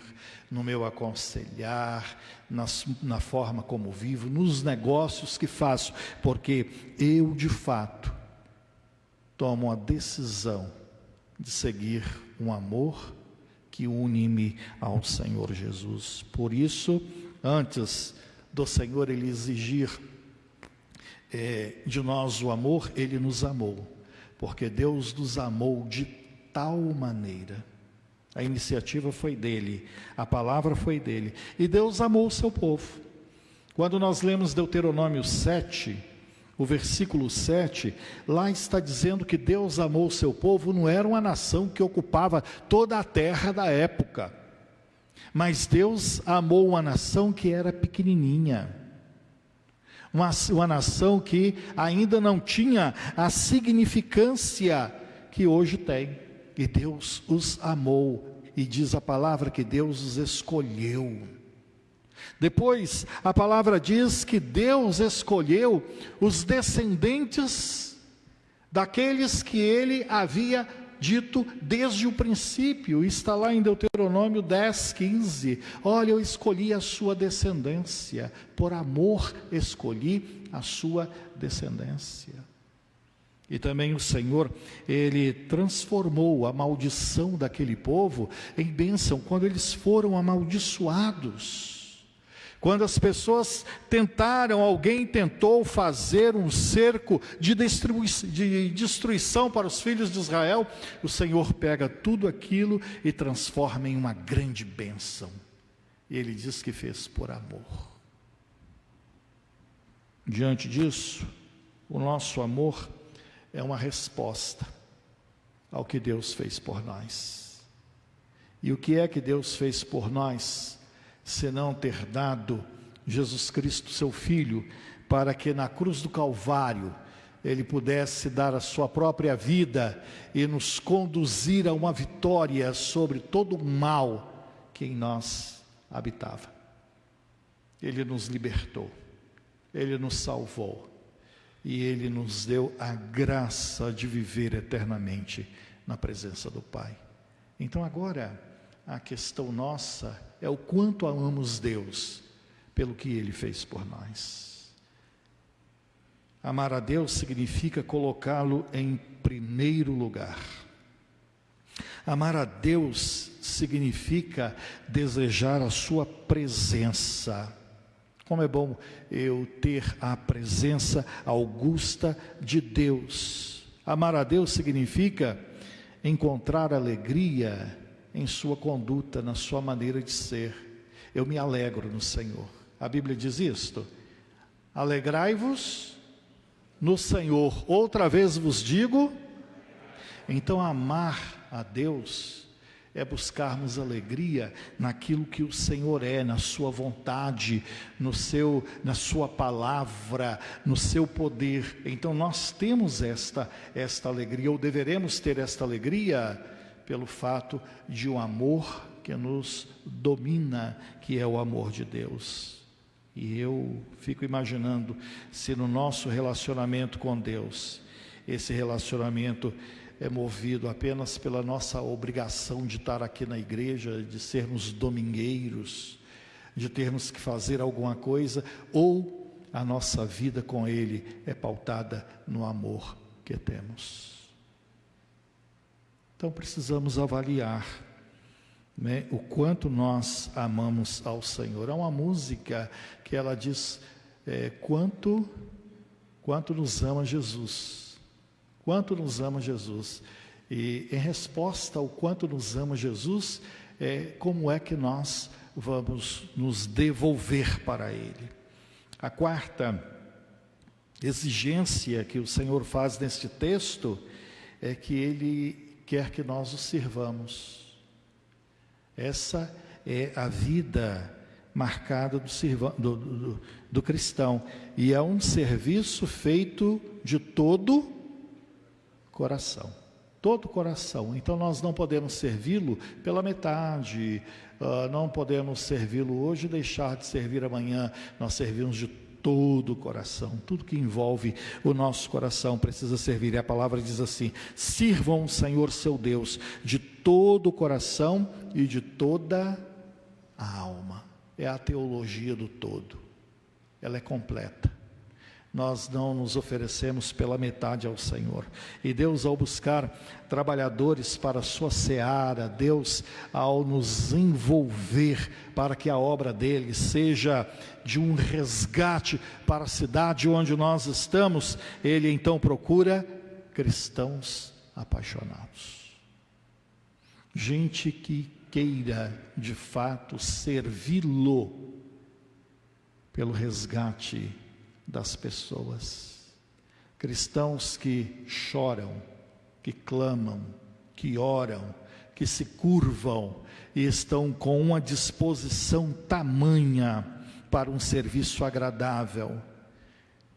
no meu aconselhar, na forma como vivo, nos negócios que faço, porque eu, de fato, tomo a decisão de seguir um amor que une-me ao Senhor Jesus. Por isso, antes do Senhor ele exigir de nós o amor, ele nos amou, porque Deus nos amou de tal maneira. A iniciativa foi dele, a palavra foi dele, e Deus amou o seu povo. Quando nós lemos Deuteronômio 7, o versículo 7, lá está dizendo que Deus amou o seu povo. Não era uma nação que ocupava toda a terra da época, mas Deus amou uma nação que era pequenininha, uma nação que ainda não tinha a significância que hoje tem, e Deus os amou, e diz a palavra que Deus os escolheu. Depois a palavra diz que Deus escolheu os descendentes daqueles que ele havia dito desde o princípio. Está lá em Deuteronômio 10:15. Olha, eu escolhi a sua descendência, por amor escolhi a sua descendência. E também o Senhor, ele transformou a maldição daquele povo em bênção, quando eles foram amaldiçoados. Quando as pessoas alguém tentou fazer um cerco de destruição para os filhos de Israel, o Senhor pega tudo aquilo e transforma em uma grande bênção. E ele diz que fez por amor. Diante disso, o nosso amor é uma resposta ao que Deus fez por nós. E o que é que Deus fez por nós, senão ter dado Jesus Cristo, seu Filho, para que na cruz do Calvário ele pudesse dar a sua própria vida e nos conduzir a uma vitória sobre todo o mal que em nós habitava. Ele nos libertou, ele nos salvou, e ele nos deu a graça de viver eternamente na presença do Pai. Então agora, a questão nossa é o quanto amamos Deus pelo que ele fez por nós. Amar a Deus significa colocá-lo em primeiro lugar. Amar a Deus significa desejar a sua presença. Como é bom eu ter a presença augusta de Deus. Amar a Deus significa encontrar alegria em sua conduta, na sua maneira de ser. Eu me alegro no Senhor. A Bíblia diz isto: alegrai-vos no Senhor. Outra vez vos digo. Então amar a Deus é buscarmos alegria naquilo que o Senhor é, na sua vontade, na sua palavra, no seu poder. Então nós temos esta alegria, ou deveremos ter esta alegria, pelo fato de um amor que nos domina, que é o amor de Deus. E eu fico imaginando se no nosso relacionamento com Deus, esse relacionamento é movido apenas pela nossa obrigação de estar aqui na igreja, de sermos domingueiros, de termos que fazer alguma coisa, ou a nossa vida com Ele é pautada no amor que temos. Então precisamos avaliar, né, o quanto nós amamos ao Senhor. Há uma música que ela diz, quanto nos ama Jesus, quanto nos ama Jesus. E em resposta ao quanto nos ama Jesus, como é que nós vamos nos devolver para Ele. A quarta exigência que o Senhor faz neste texto é que Ele quer que nós o sirvamos. Essa é a vida marcada do cristão, e é um serviço feito de todo coração. Todo coração. Então nós não podemos servi-lo pela metade, não podemos servi-lo hoje e deixar de servir amanhã. Nós servimos de todo o coração. Tudo que envolve o nosso coração precisa servir. E a palavra diz assim: sirvam o Senhor seu Deus de todo o coração e de toda a alma. É a teologia do todo. Ela é completa. Nós não nos oferecemos pela metade ao Senhor. E Deus, ao buscar trabalhadores para a sua seara, Deus, ao nos envolver para que a obra dele seja de um resgate para a cidade onde nós estamos, Ele então procura cristãos apaixonados. Gente que queira, de fato, servi-lo pelo resgate das pessoas. Cristãos que choram, que clamam, que oram, que se curvam e estão com uma disposição tamanha para um serviço agradável,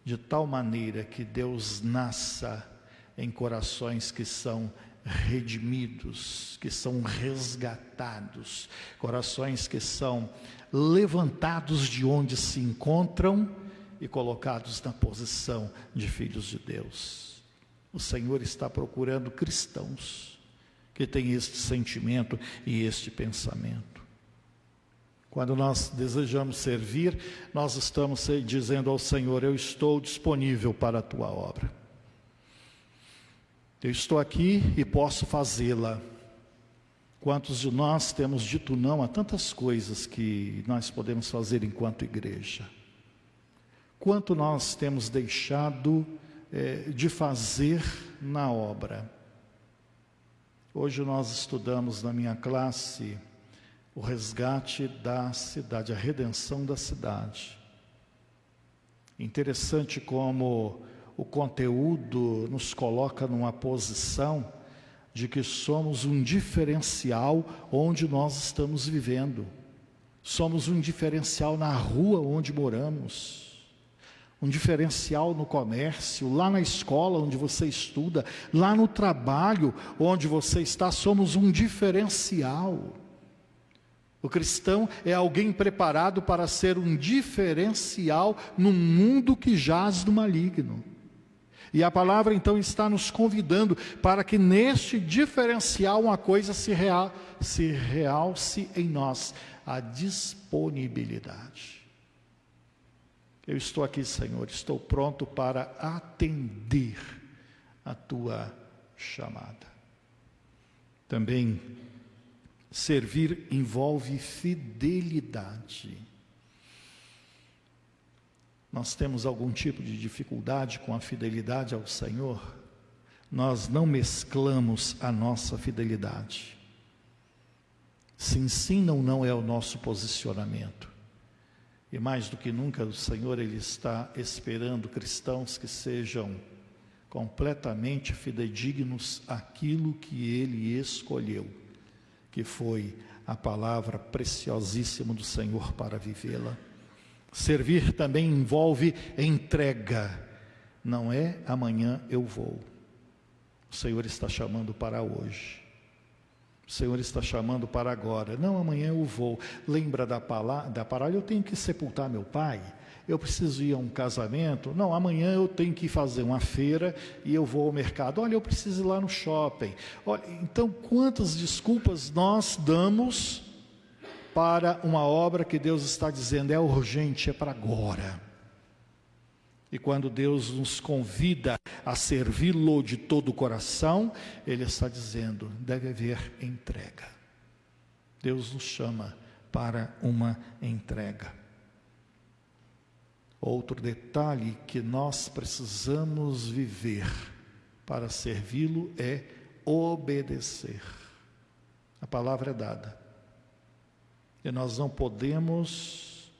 de tal maneira que Deus nasça em corações que são redimidos, que são resgatados, corações que são levantados de onde se encontram e colocados na posição de filhos de Deus. O Senhor está procurando cristãos que têm este sentimento e este pensamento. Quando nós desejamos servir, nós estamos dizendo ao Senhor: eu estou disponível para a tua obra. Eu estou aqui e posso fazê-la. Quantos de nós temos dito não a tantas coisas que nós podemos fazer enquanto igreja? Quanto nós temos deixado de fazer na obra? Hoje nós estudamos na minha classe o resgate da cidade, a redenção da cidade. Interessante como o conteúdo nos coloca numa posição de que somos um diferencial onde nós estamos vivendo. Somos um diferencial na rua onde moramos. Um diferencial no comércio, lá na escola onde você estuda, lá no trabalho onde você está, somos um diferencial. O cristão é alguém preparado para ser um diferencial num mundo que jaz do maligno. E a palavra então está nos convidando para que neste diferencial uma coisa se realce em nós: a disponibilidade. Eu estou aqui, Senhor, estou pronto para atender a tua chamada. Também servir envolve fidelidade. Nós temos algum tipo de dificuldade com a fidelidade ao Senhor? Nós não mesclamos a nossa fidelidade. Sim ou não é o nosso posicionamento. E mais do que nunca, o Senhor, Ele está esperando cristãos que sejam completamente fidedignos àquilo que Ele escolheu, que foi a palavra preciosíssima do Senhor para vivê-la. Servir também envolve entrega. Não é amanhã eu vou. O Senhor está chamando para hoje. O Senhor está chamando para agora. Não, amanhã eu vou. Lembra da palavra, eu tenho que sepultar meu pai, eu preciso ir a um casamento. Não, amanhã eu tenho que fazer uma feira e eu vou ao mercado. Olha, eu preciso ir lá no shopping. Olha, então, quantas desculpas nós damos para uma obra que Deus está dizendo, é urgente, é para agora. E quando Deus nos convida a servi-lo de todo o coração, Ele está dizendo, deve haver entrega. Deus nos chama para uma entrega. Outro detalhe que nós precisamos viver para servi-lo é obedecer. A palavra é dada. E nós não podemos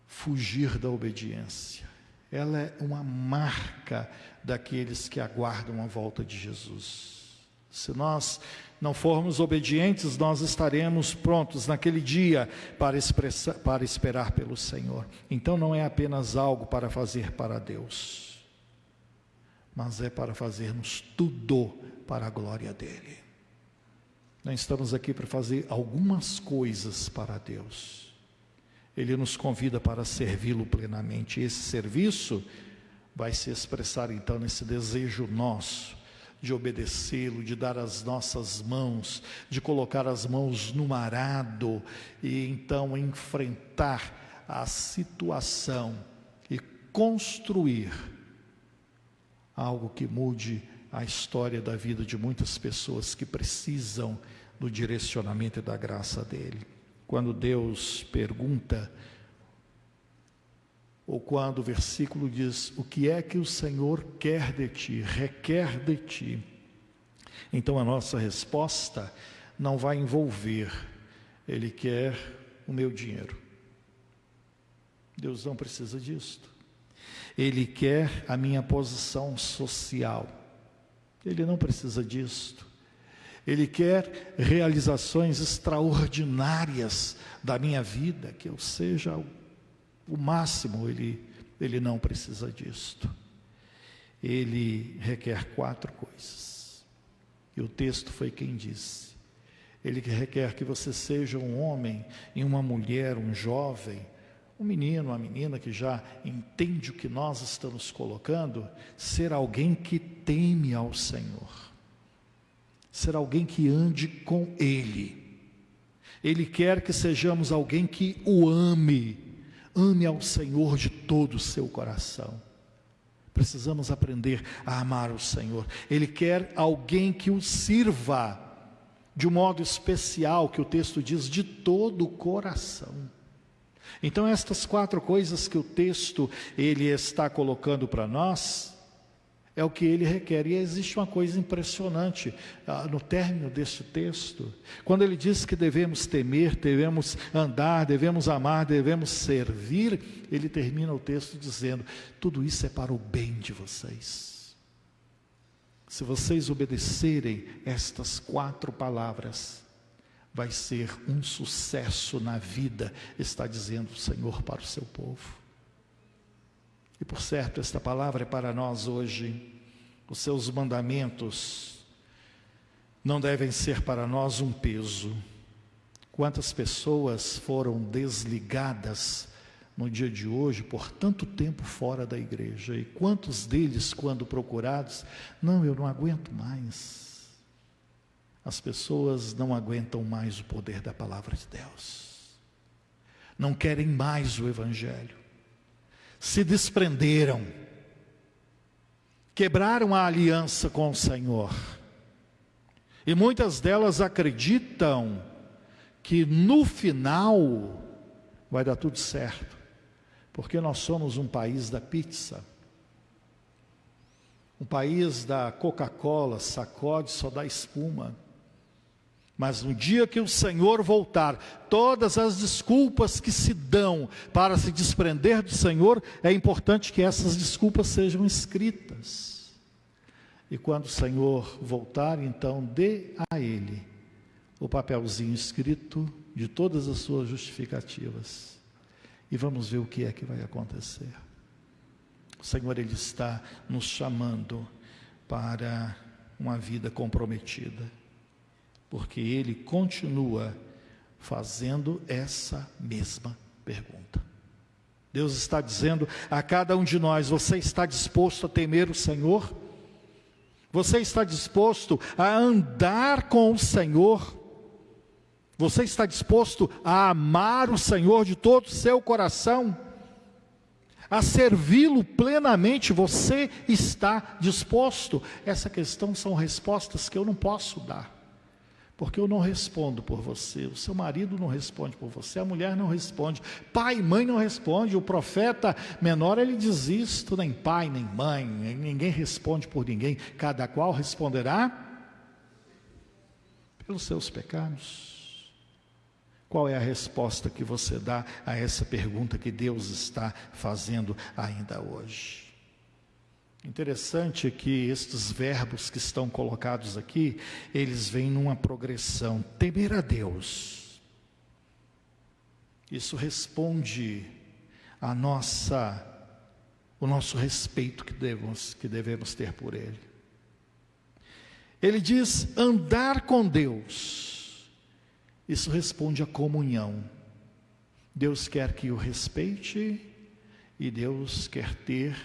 fugir da obediência. Ela é uma marca daqueles que aguardam a volta de Jesus. Se nós não formos obedientes, nós estaremos prontos naquele dia para esperar pelo Senhor. Então não é apenas algo para fazer para Deus, mas é para fazermos tudo para a glória dEle. Nós estamos aqui para fazer algumas coisas para Deus. Ele nos convida para servi-lo plenamente. Esse serviço vai se expressar então nesse desejo nosso de obedecê-lo, de dar as nossas mãos, de colocar as mãos no arado e então enfrentar a situação e construir algo que mude a história da vida de muitas pessoas que precisam do direcionamento e da graça dele. Quando Deus pergunta, ou quando o versículo diz, o que é que o Senhor quer de ti, requer de ti, então a nossa resposta não vai envolver, Ele quer o meu dinheiro. Deus não precisa disto. Ele quer a minha posição social. Ele não precisa disto. Ele quer realizações extraordinárias da minha vida, que eu seja o máximo. Ele não precisa disto. Ele requer 4 coisas. E o texto foi quem disse. Ele requer que você seja um homem e uma mulher, um jovem, um menino, uma menina que já entende o que nós estamos colocando, ser alguém que teme ao Senhor, ser alguém que ande com Ele. Ele quer que sejamos alguém que o ame ao Senhor de todo o seu coração. Precisamos aprender a amar o Senhor. Ele quer alguém que o sirva de um modo especial, que o texto diz, de todo o coração. Então estas 4 coisas que o texto ele está colocando para nós, é o que ele requer. E existe uma coisa impressionante no término deste texto, quando ele diz que devemos temer, devemos andar, devemos amar, devemos servir, ele termina o texto dizendo, tudo isso é para o bem de vocês. Se vocês obedecerem estas 4 palavras, vai ser um sucesso na vida, está dizendo o Senhor para o seu povo. E por certo, esta palavra é para nós hoje. Os seus mandamentos não devem ser para nós um peso. Quantas pessoas foram desligadas no dia de hoje por tanto tempo fora da igreja, e quantos deles, quando procurados, eu não aguento mais. As pessoas não aguentam mais o poder da palavra de Deus, não querem mais o Evangelho, se desprenderam, quebraram a aliança com o Senhor, e muitas delas acreditam que no final vai dar tudo certo, porque nós somos um país da pizza, um país da Coca-Cola, sacode, só dá espuma. Mas no dia que o Senhor voltar, todas as desculpas que se dão para se desprender do Senhor, é importante que essas desculpas sejam escritas. E quando o Senhor voltar, então dê a Ele o papelzinho escrito de todas as suas justificativas. E vamos ver o que é que vai acontecer. O Senhor, Ele está nos chamando para uma vida comprometida, porque Ele continua fazendo essa mesma pergunta. Deus está dizendo a cada um de nós, você está disposto a temer o Senhor? Você está disposto a andar com o Senhor? Você está disposto a amar o Senhor de todo o seu coração? A servi-lo plenamente? Você está disposto? Essa questão são respostas que eu não posso dar, porque eu não respondo por você, o seu marido não responde por você, a mulher não responde, pai e mãe não responde, o profeta menor ele diz isto, nem pai nem mãe, ninguém responde por ninguém, cada qual responderá pelos seus pecados. Qual é a resposta que você dá a essa pergunta que Deus está fazendo ainda hoje? Interessante que estes verbos que estão colocados aqui, eles vêm numa progressão. Temer a Deus. Isso responde o nosso respeito que devemos ter por Ele. Ele diz andar com Deus. Isso responde à comunhão. Deus quer que o respeite e Deus quer ter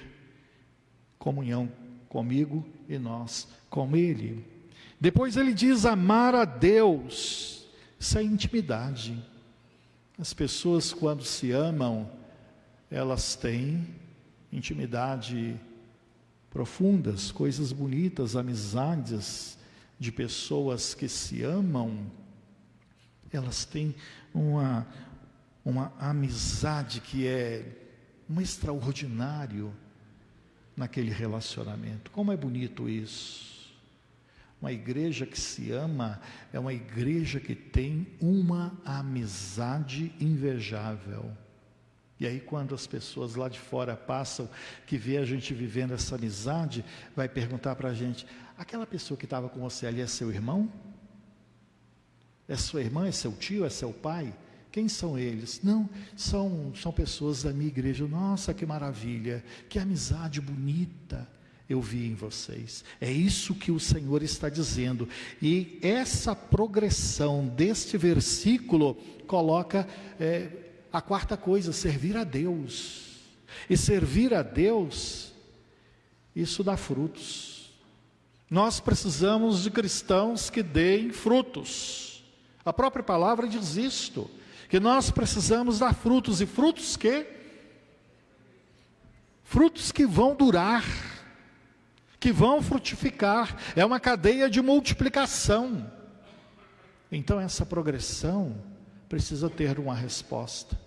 comunhão comigo e nós com Ele. Depois ele diz amar a Deus. Isso é intimidade. As pessoas quando se amam, elas têm intimidade profundas, coisas bonitas, amizades de pessoas que se amam. Elas têm uma amizade que é um extraordinário naquele relacionamento. Como é bonito isso! Uma igreja que se ama é uma igreja que tem uma amizade invejável. E aí quando as pessoas lá de fora passam, que vê a gente vivendo essa amizade, vai perguntar para a gente, aquela pessoa que estava com você ali é seu irmão? É sua irmã, é seu tio, é seu pai? Quem são eles? Não, são pessoas da minha igreja. Nossa, que maravilha, que amizade bonita eu vi em vocês. É isso que o Senhor está dizendo. E essa progressão deste versículo coloca a quarta coisa, servir a Deus. E servir a Deus, isso dá frutos. Nós precisamos de cristãos que deem frutos. A própria palavra diz isto, que nós precisamos dar frutos, e frutos que vão durar, que vão frutificar, é uma cadeia de multiplicação. Então essa progressão precisa ter uma resposta.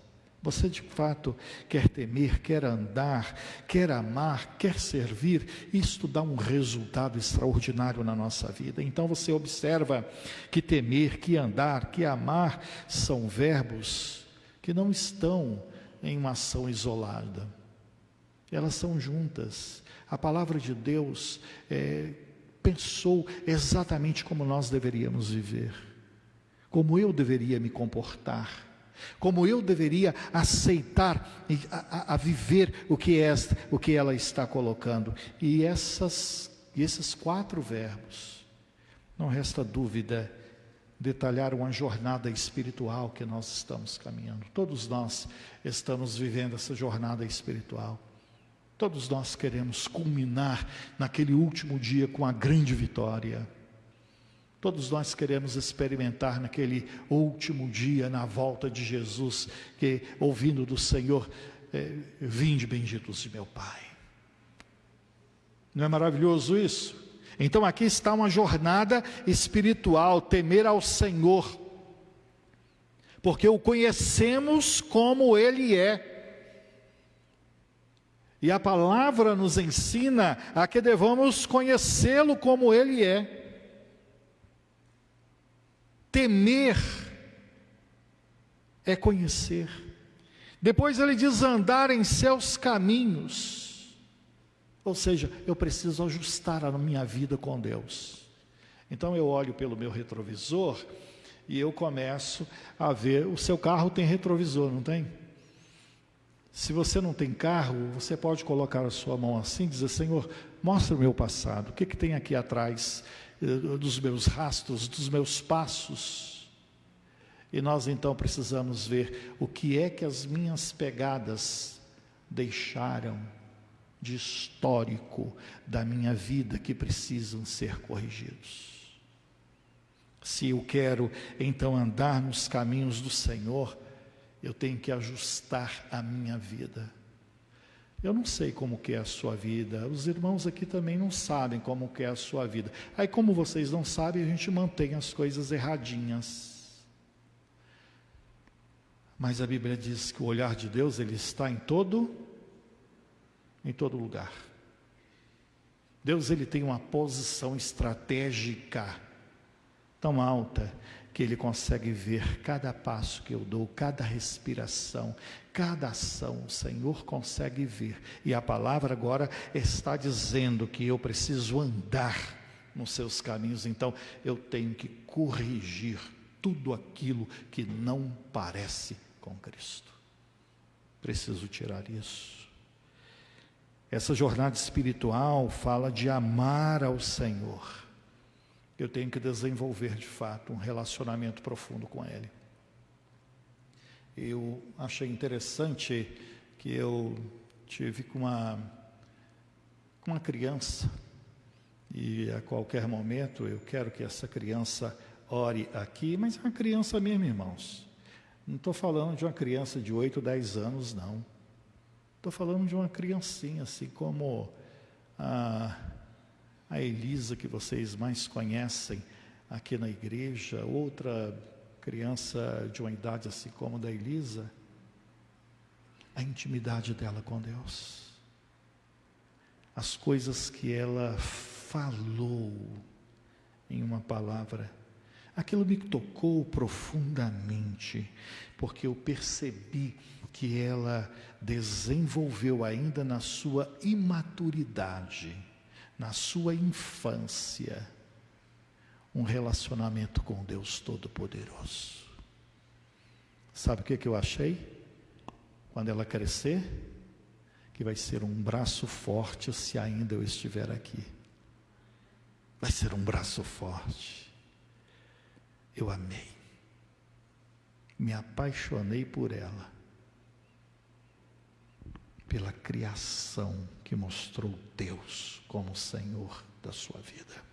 Você de fato quer temer, quer andar, quer amar, quer servir, isto dá um resultado extraordinário na nossa vida. Então você observa que temer, que andar, que amar são verbos que não estão em uma ação isolada. Elas são juntas. A palavra de Deus pensou exatamente como nós deveríamos viver, como eu deveria me comportar, como eu deveria aceitar a viver o que ela está colocando. E esses 4 verbos, não resta dúvida, detalhar uma jornada espiritual que nós estamos caminhando. Todos nós estamos vivendo essa jornada espiritual. Todos nós queremos culminar naquele último dia com a grande vitória. Todos nós queremos experimentar naquele último dia, na volta de Jesus, que ouvindo do Senhor, vinde benditos de meu Pai. Não é maravilhoso isso? Então aqui está uma jornada espiritual, temer ao Senhor, porque o conhecemos como Ele é. E a palavra nos ensina a que devamos conhecê-lo como Ele é. Temer é conhecer. Depois ele diz andar em seus caminhos. Ou seja, eu preciso ajustar a minha vida com Deus. Então eu olho pelo meu retrovisor e eu começo a ver, o seu carro tem retrovisor, não tem? Se você não tem carro, você pode colocar a sua mão assim e dizer, Senhor, mostra o meu passado, o que tem aqui atrás dos meus rastros, dos meus passos. E nós então precisamos ver o que é que as minhas pegadas deixaram de histórico da minha vida que precisam ser corrigidos. Se eu quero então andar nos caminhos do Senhor, eu tenho que ajustar a minha vida. Eu não sei como que é a sua vida, os irmãos aqui também não sabem como que é a sua vida. Aí como vocês não sabem, a gente mantém as coisas erradinhas. Mas a Bíblia diz que o olhar de Deus, ele está em todo lugar. Deus, ele tem uma posição estratégica tão alta que ele consegue ver cada passo que eu dou, cada respiração, cada ação, o Senhor consegue ver. E a palavra agora está dizendo que eu preciso andar nos seus caminhos, então eu tenho que corrigir tudo aquilo que não parece com Cristo. Preciso tirar isso. Essa jornada espiritual fala de amar ao Senhor. Eu tenho que desenvolver de fato um relacionamento profundo com Ele. Eu achei interessante que eu tive com uma criança, e a qualquer momento eu quero que essa criança ore aqui, mas é uma criança mesmo, irmãos. Não estou falando de uma criança de 8, 10 anos, não. Estou falando de uma criancinha, assim como a Elisa, que vocês mais conhecem aqui na igreja, outra criança de uma idade assim como a da Elisa, a intimidade dela com Deus, as coisas que ela falou em uma palavra, aquilo me tocou profundamente, porque eu percebi que ela desenvolveu ainda na sua imaturidade, na sua infância, um relacionamento com Deus Todo-Poderoso. Sabe o que eu achei? Quando ela crescer, que vai ser um braço forte se ainda eu estiver aqui. Vai ser um braço forte. Eu amei. Me apaixonei por ela. Pela criação que mostrou Deus como Senhor da sua vida.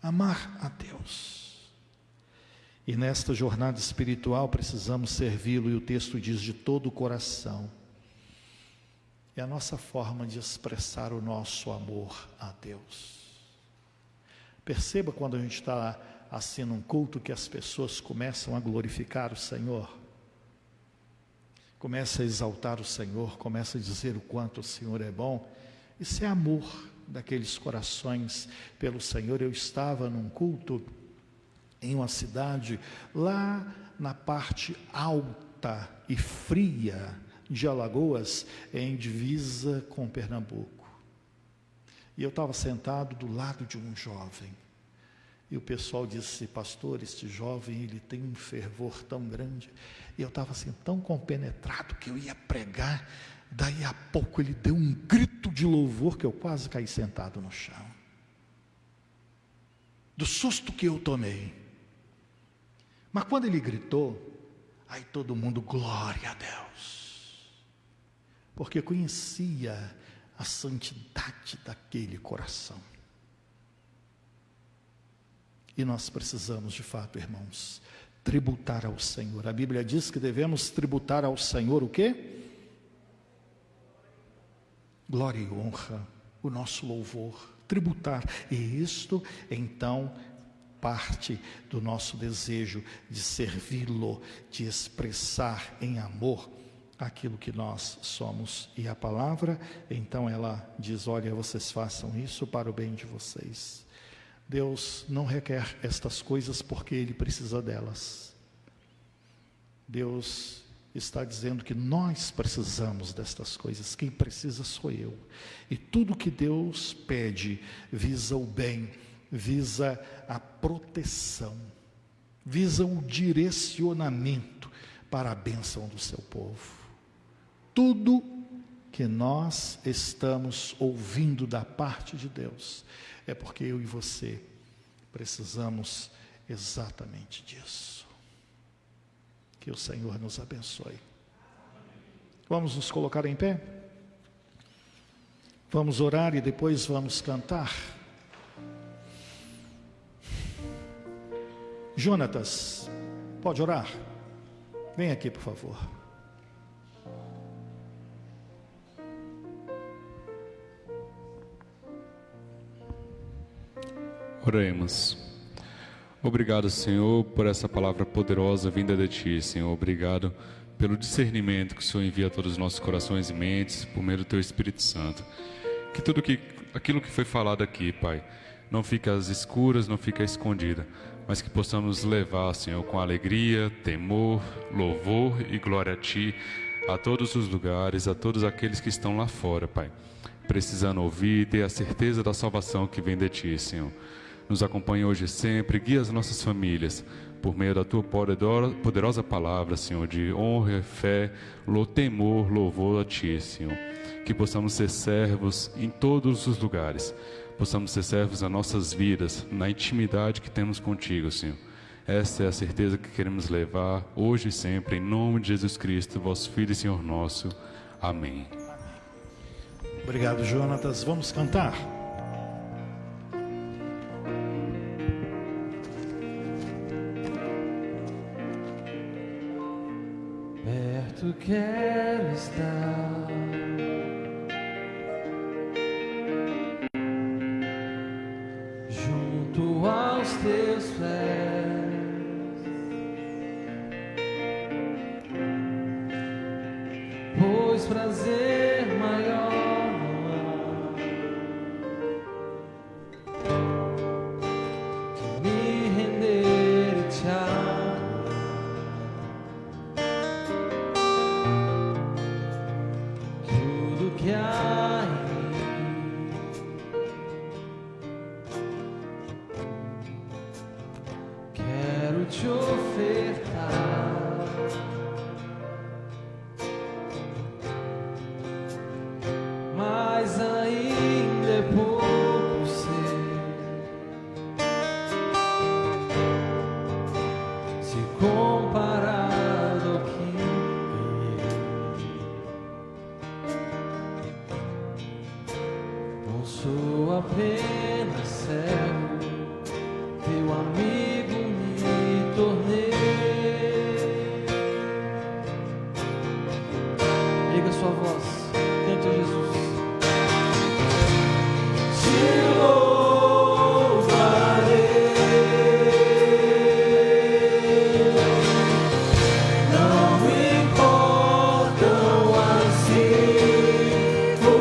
Amar a Deus. E nesta jornada espiritual precisamos servi-lo, e o texto diz de todo o coração. É a nossa forma de expressar o nosso amor a Deus. Perceba quando a gente está assim num culto que as pessoas começam a glorificar o Senhor. Começa a exaltar o Senhor, começa a dizer o quanto o Senhor é bom. Isso é amor daqueles corações pelo Senhor. Eu estava num culto em uma cidade lá na parte alta e fria de Alagoas, em divisa com Pernambuco. E eu estava sentado do lado de um jovem. E o pessoal disse: pastor, este jovem, ele tem um fervor tão grande. E eu estava assim, tão compenetrado que eu ia pregar. Daí a pouco ele deu um grito de louvor que eu quase caí sentado no chão. Do susto que eu tomei. Mas quando ele gritou, aí todo mundo, glória a Deus. Porque conhecia a santidade daquele coração. E nós precisamos, de fato, irmãos, tributar ao Senhor. A Bíblia diz que devemos tributar ao Senhor o quê? Glória e honra, o nosso louvor, tributar. E isto, então, parte do nosso desejo de servi-lo, de expressar em amor aquilo que nós somos. E a palavra, então, ela diz: olha, vocês façam isso para o bem de vocês. Deus não requer estas coisas porque Ele precisa delas. Deus está dizendo que nós precisamos destas coisas. Quem precisa sou eu. E tudo que Deus pede visa o bem, visa a proteção, visa o direcionamento para a bênção do seu povo. Tudo que nós estamos ouvindo da parte de Deus é porque eu e você precisamos exatamente disso. Que o Senhor nos abençoe. Vamos nos colocar em pé? Vamos orar e depois vamos cantar. Jonatas, pode orar? Vem aqui, por favor. Oremos. Obrigado, Senhor, por essa palavra poderosa vinda de Ti, Senhor. Obrigado pelo discernimento que o Senhor envia a todos os nossos corações e mentes, por meio do Teu Espírito Santo. Que tudo aquilo que foi falado aqui, Pai, não fique às escuras, não fique escondida, mas que possamos levar, Senhor, com alegria, temor, louvor e glória a Ti, a todos os lugares, a todos aqueles que estão lá fora, Pai, precisando ouvir e ter a certeza da salvação que vem de Ti, Senhor. Nos acompanha hoje e sempre, guia as nossas famílias, por meio da Tua poderosa palavra, Senhor, de honra, fé, temor, louvor a Ti, Senhor. Que possamos ser servos em todos os lugares, possamos ser servos nas nossas vidas, na intimidade que temos contigo, Senhor. Essa é a certeza que queremos levar hoje e sempre, em nome de Jesus Cristo, vosso Filho e Senhor nosso. Amém. Obrigado, Jonatas. Vamos cantar. Perto quero estar, junto aos Teus pés, pois prazer maior não há que me render e te amar. Que há em mim, quero te ofertar, mas ainda é pouco ser, se comparado ao que sou apenas servo, teu amigo me tornei. Erga sua voz, cante a Jesus. Te louvarei, não importam as circunstâncias.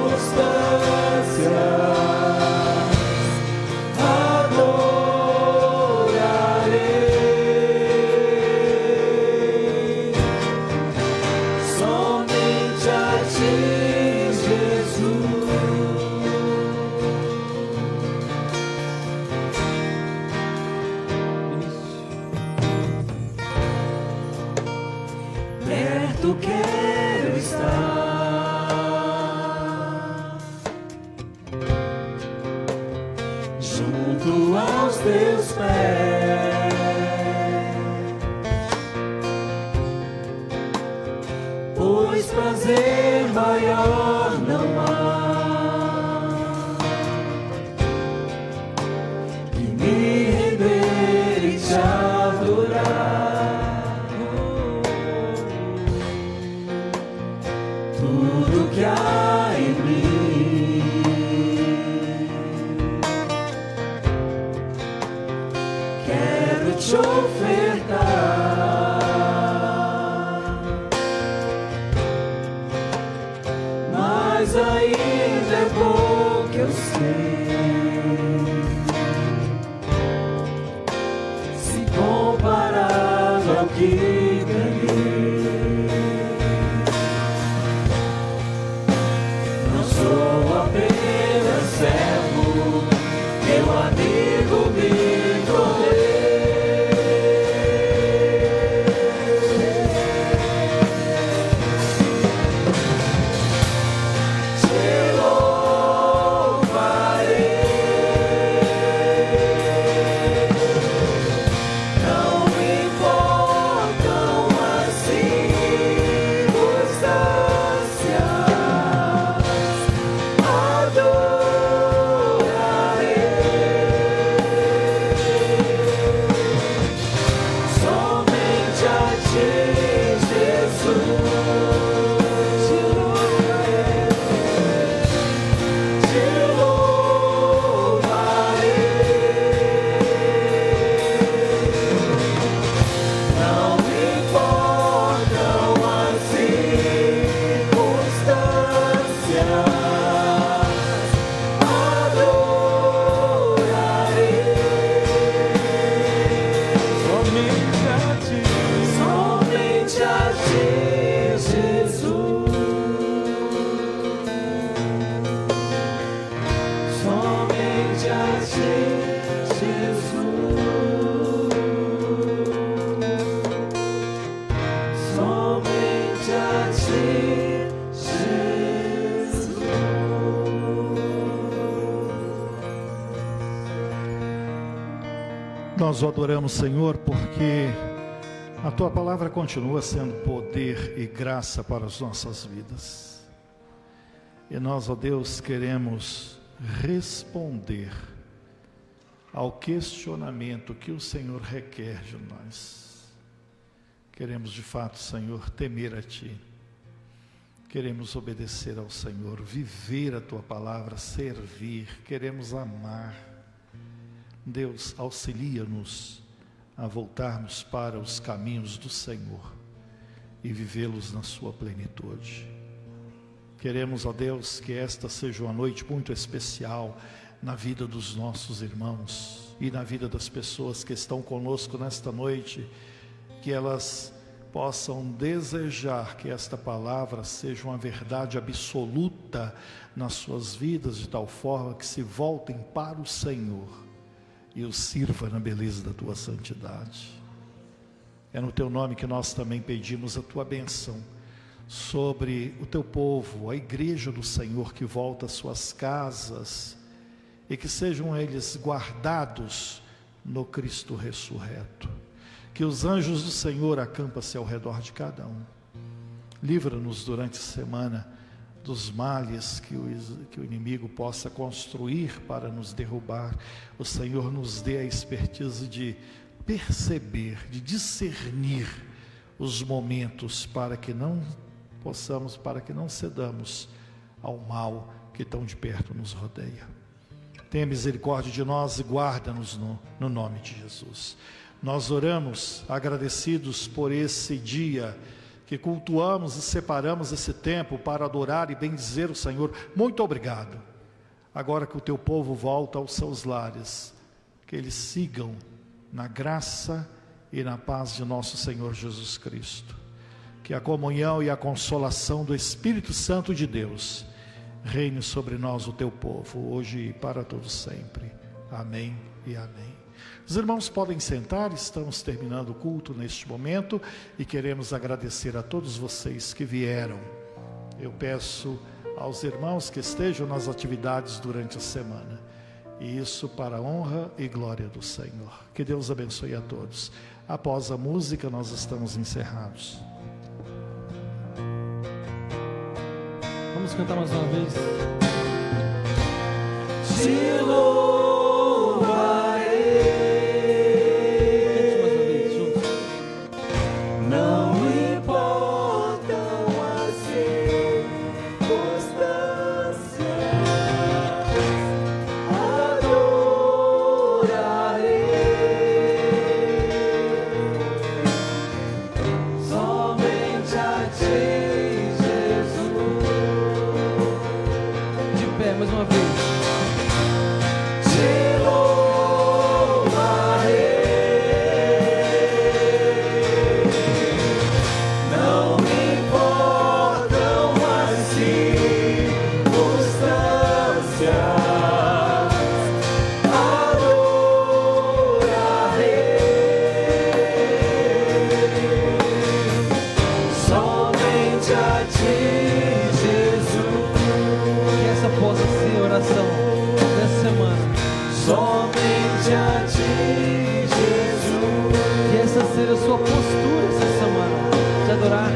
Perto quero estar, junto aos Teus pés, pois prazer maior não há que me render e te adorar. Tudo que há em mim, quero te ofertar, mas ainda é pouco eu sei, se comparado ao que ganhei. Sou apenas servo, teu amigo me tornei. Te louvarei, não importam nós o adoramos, Senhor, porque a Tua palavra continua sendo poder e graça para as nossas vidas. E nós, ó Deus, queremos responder ao questionamento que o Senhor requer de nós. Queremos, de fato, Senhor, temer a Ti. Queremos obedecer ao Senhor, viver a Tua palavra, servir. Queremos amar. Deus, auxilia-nos a voltarmos para os caminhos do Senhor e vivê-los na sua plenitude. Queremos, ó Deus, que esta seja uma noite muito especial na vida dos nossos irmãos e na vida das pessoas que estão conosco nesta noite, que elas possam desejar que esta palavra seja uma verdade absoluta nas suas vidas, de tal forma que se voltem para o Senhor e o sirva na beleza da Tua santidade. É no Teu nome que nós também pedimos a Tua bênção sobre o Teu povo, a igreja do Senhor que volta às suas casas, e que sejam eles guardados no Cristo ressurreto. Que os anjos do Senhor acampem-se ao redor de cada um. Livra-nos durante a semana dos males que o inimigo possa construir para nos derrubar. O Senhor nos dê a expertise de perceber, de discernir os momentos para que não cedamos ao mal que tão de perto nos rodeia. Tenha misericórdia de nós e guarda-nos no nome de Jesus. Nós oramos agradecidos por esse dia que cultuamos e separamos esse tempo para adorar e bendizer o Senhor. Muito obrigado. Agora que o Teu povo volta aos seus lares, que eles sigam na graça e na paz de nosso Senhor Jesus Cristo. Que a comunhão e a consolação do Espírito Santo de Deus reine sobre nós, o Teu povo, hoje e para todos sempre. Amém e amém. Os irmãos podem sentar, estamos terminando o culto neste momento e queremos agradecer a todos vocês que vieram. Eu peço aos irmãos que estejam nas atividades durante a semana, e isso para a honra e glória do Senhor. Que Deus abençoe a todos. Após a música nós estamos encerrados. Vamos cantar mais uma vez. Te louvarei. Não importam as circunstâncias, adorarei somente a Ti, Jesus. De pé, mais uma vez. Somente a Ti, Jesus. Que essa seja a sua postura essa semana, de adorar.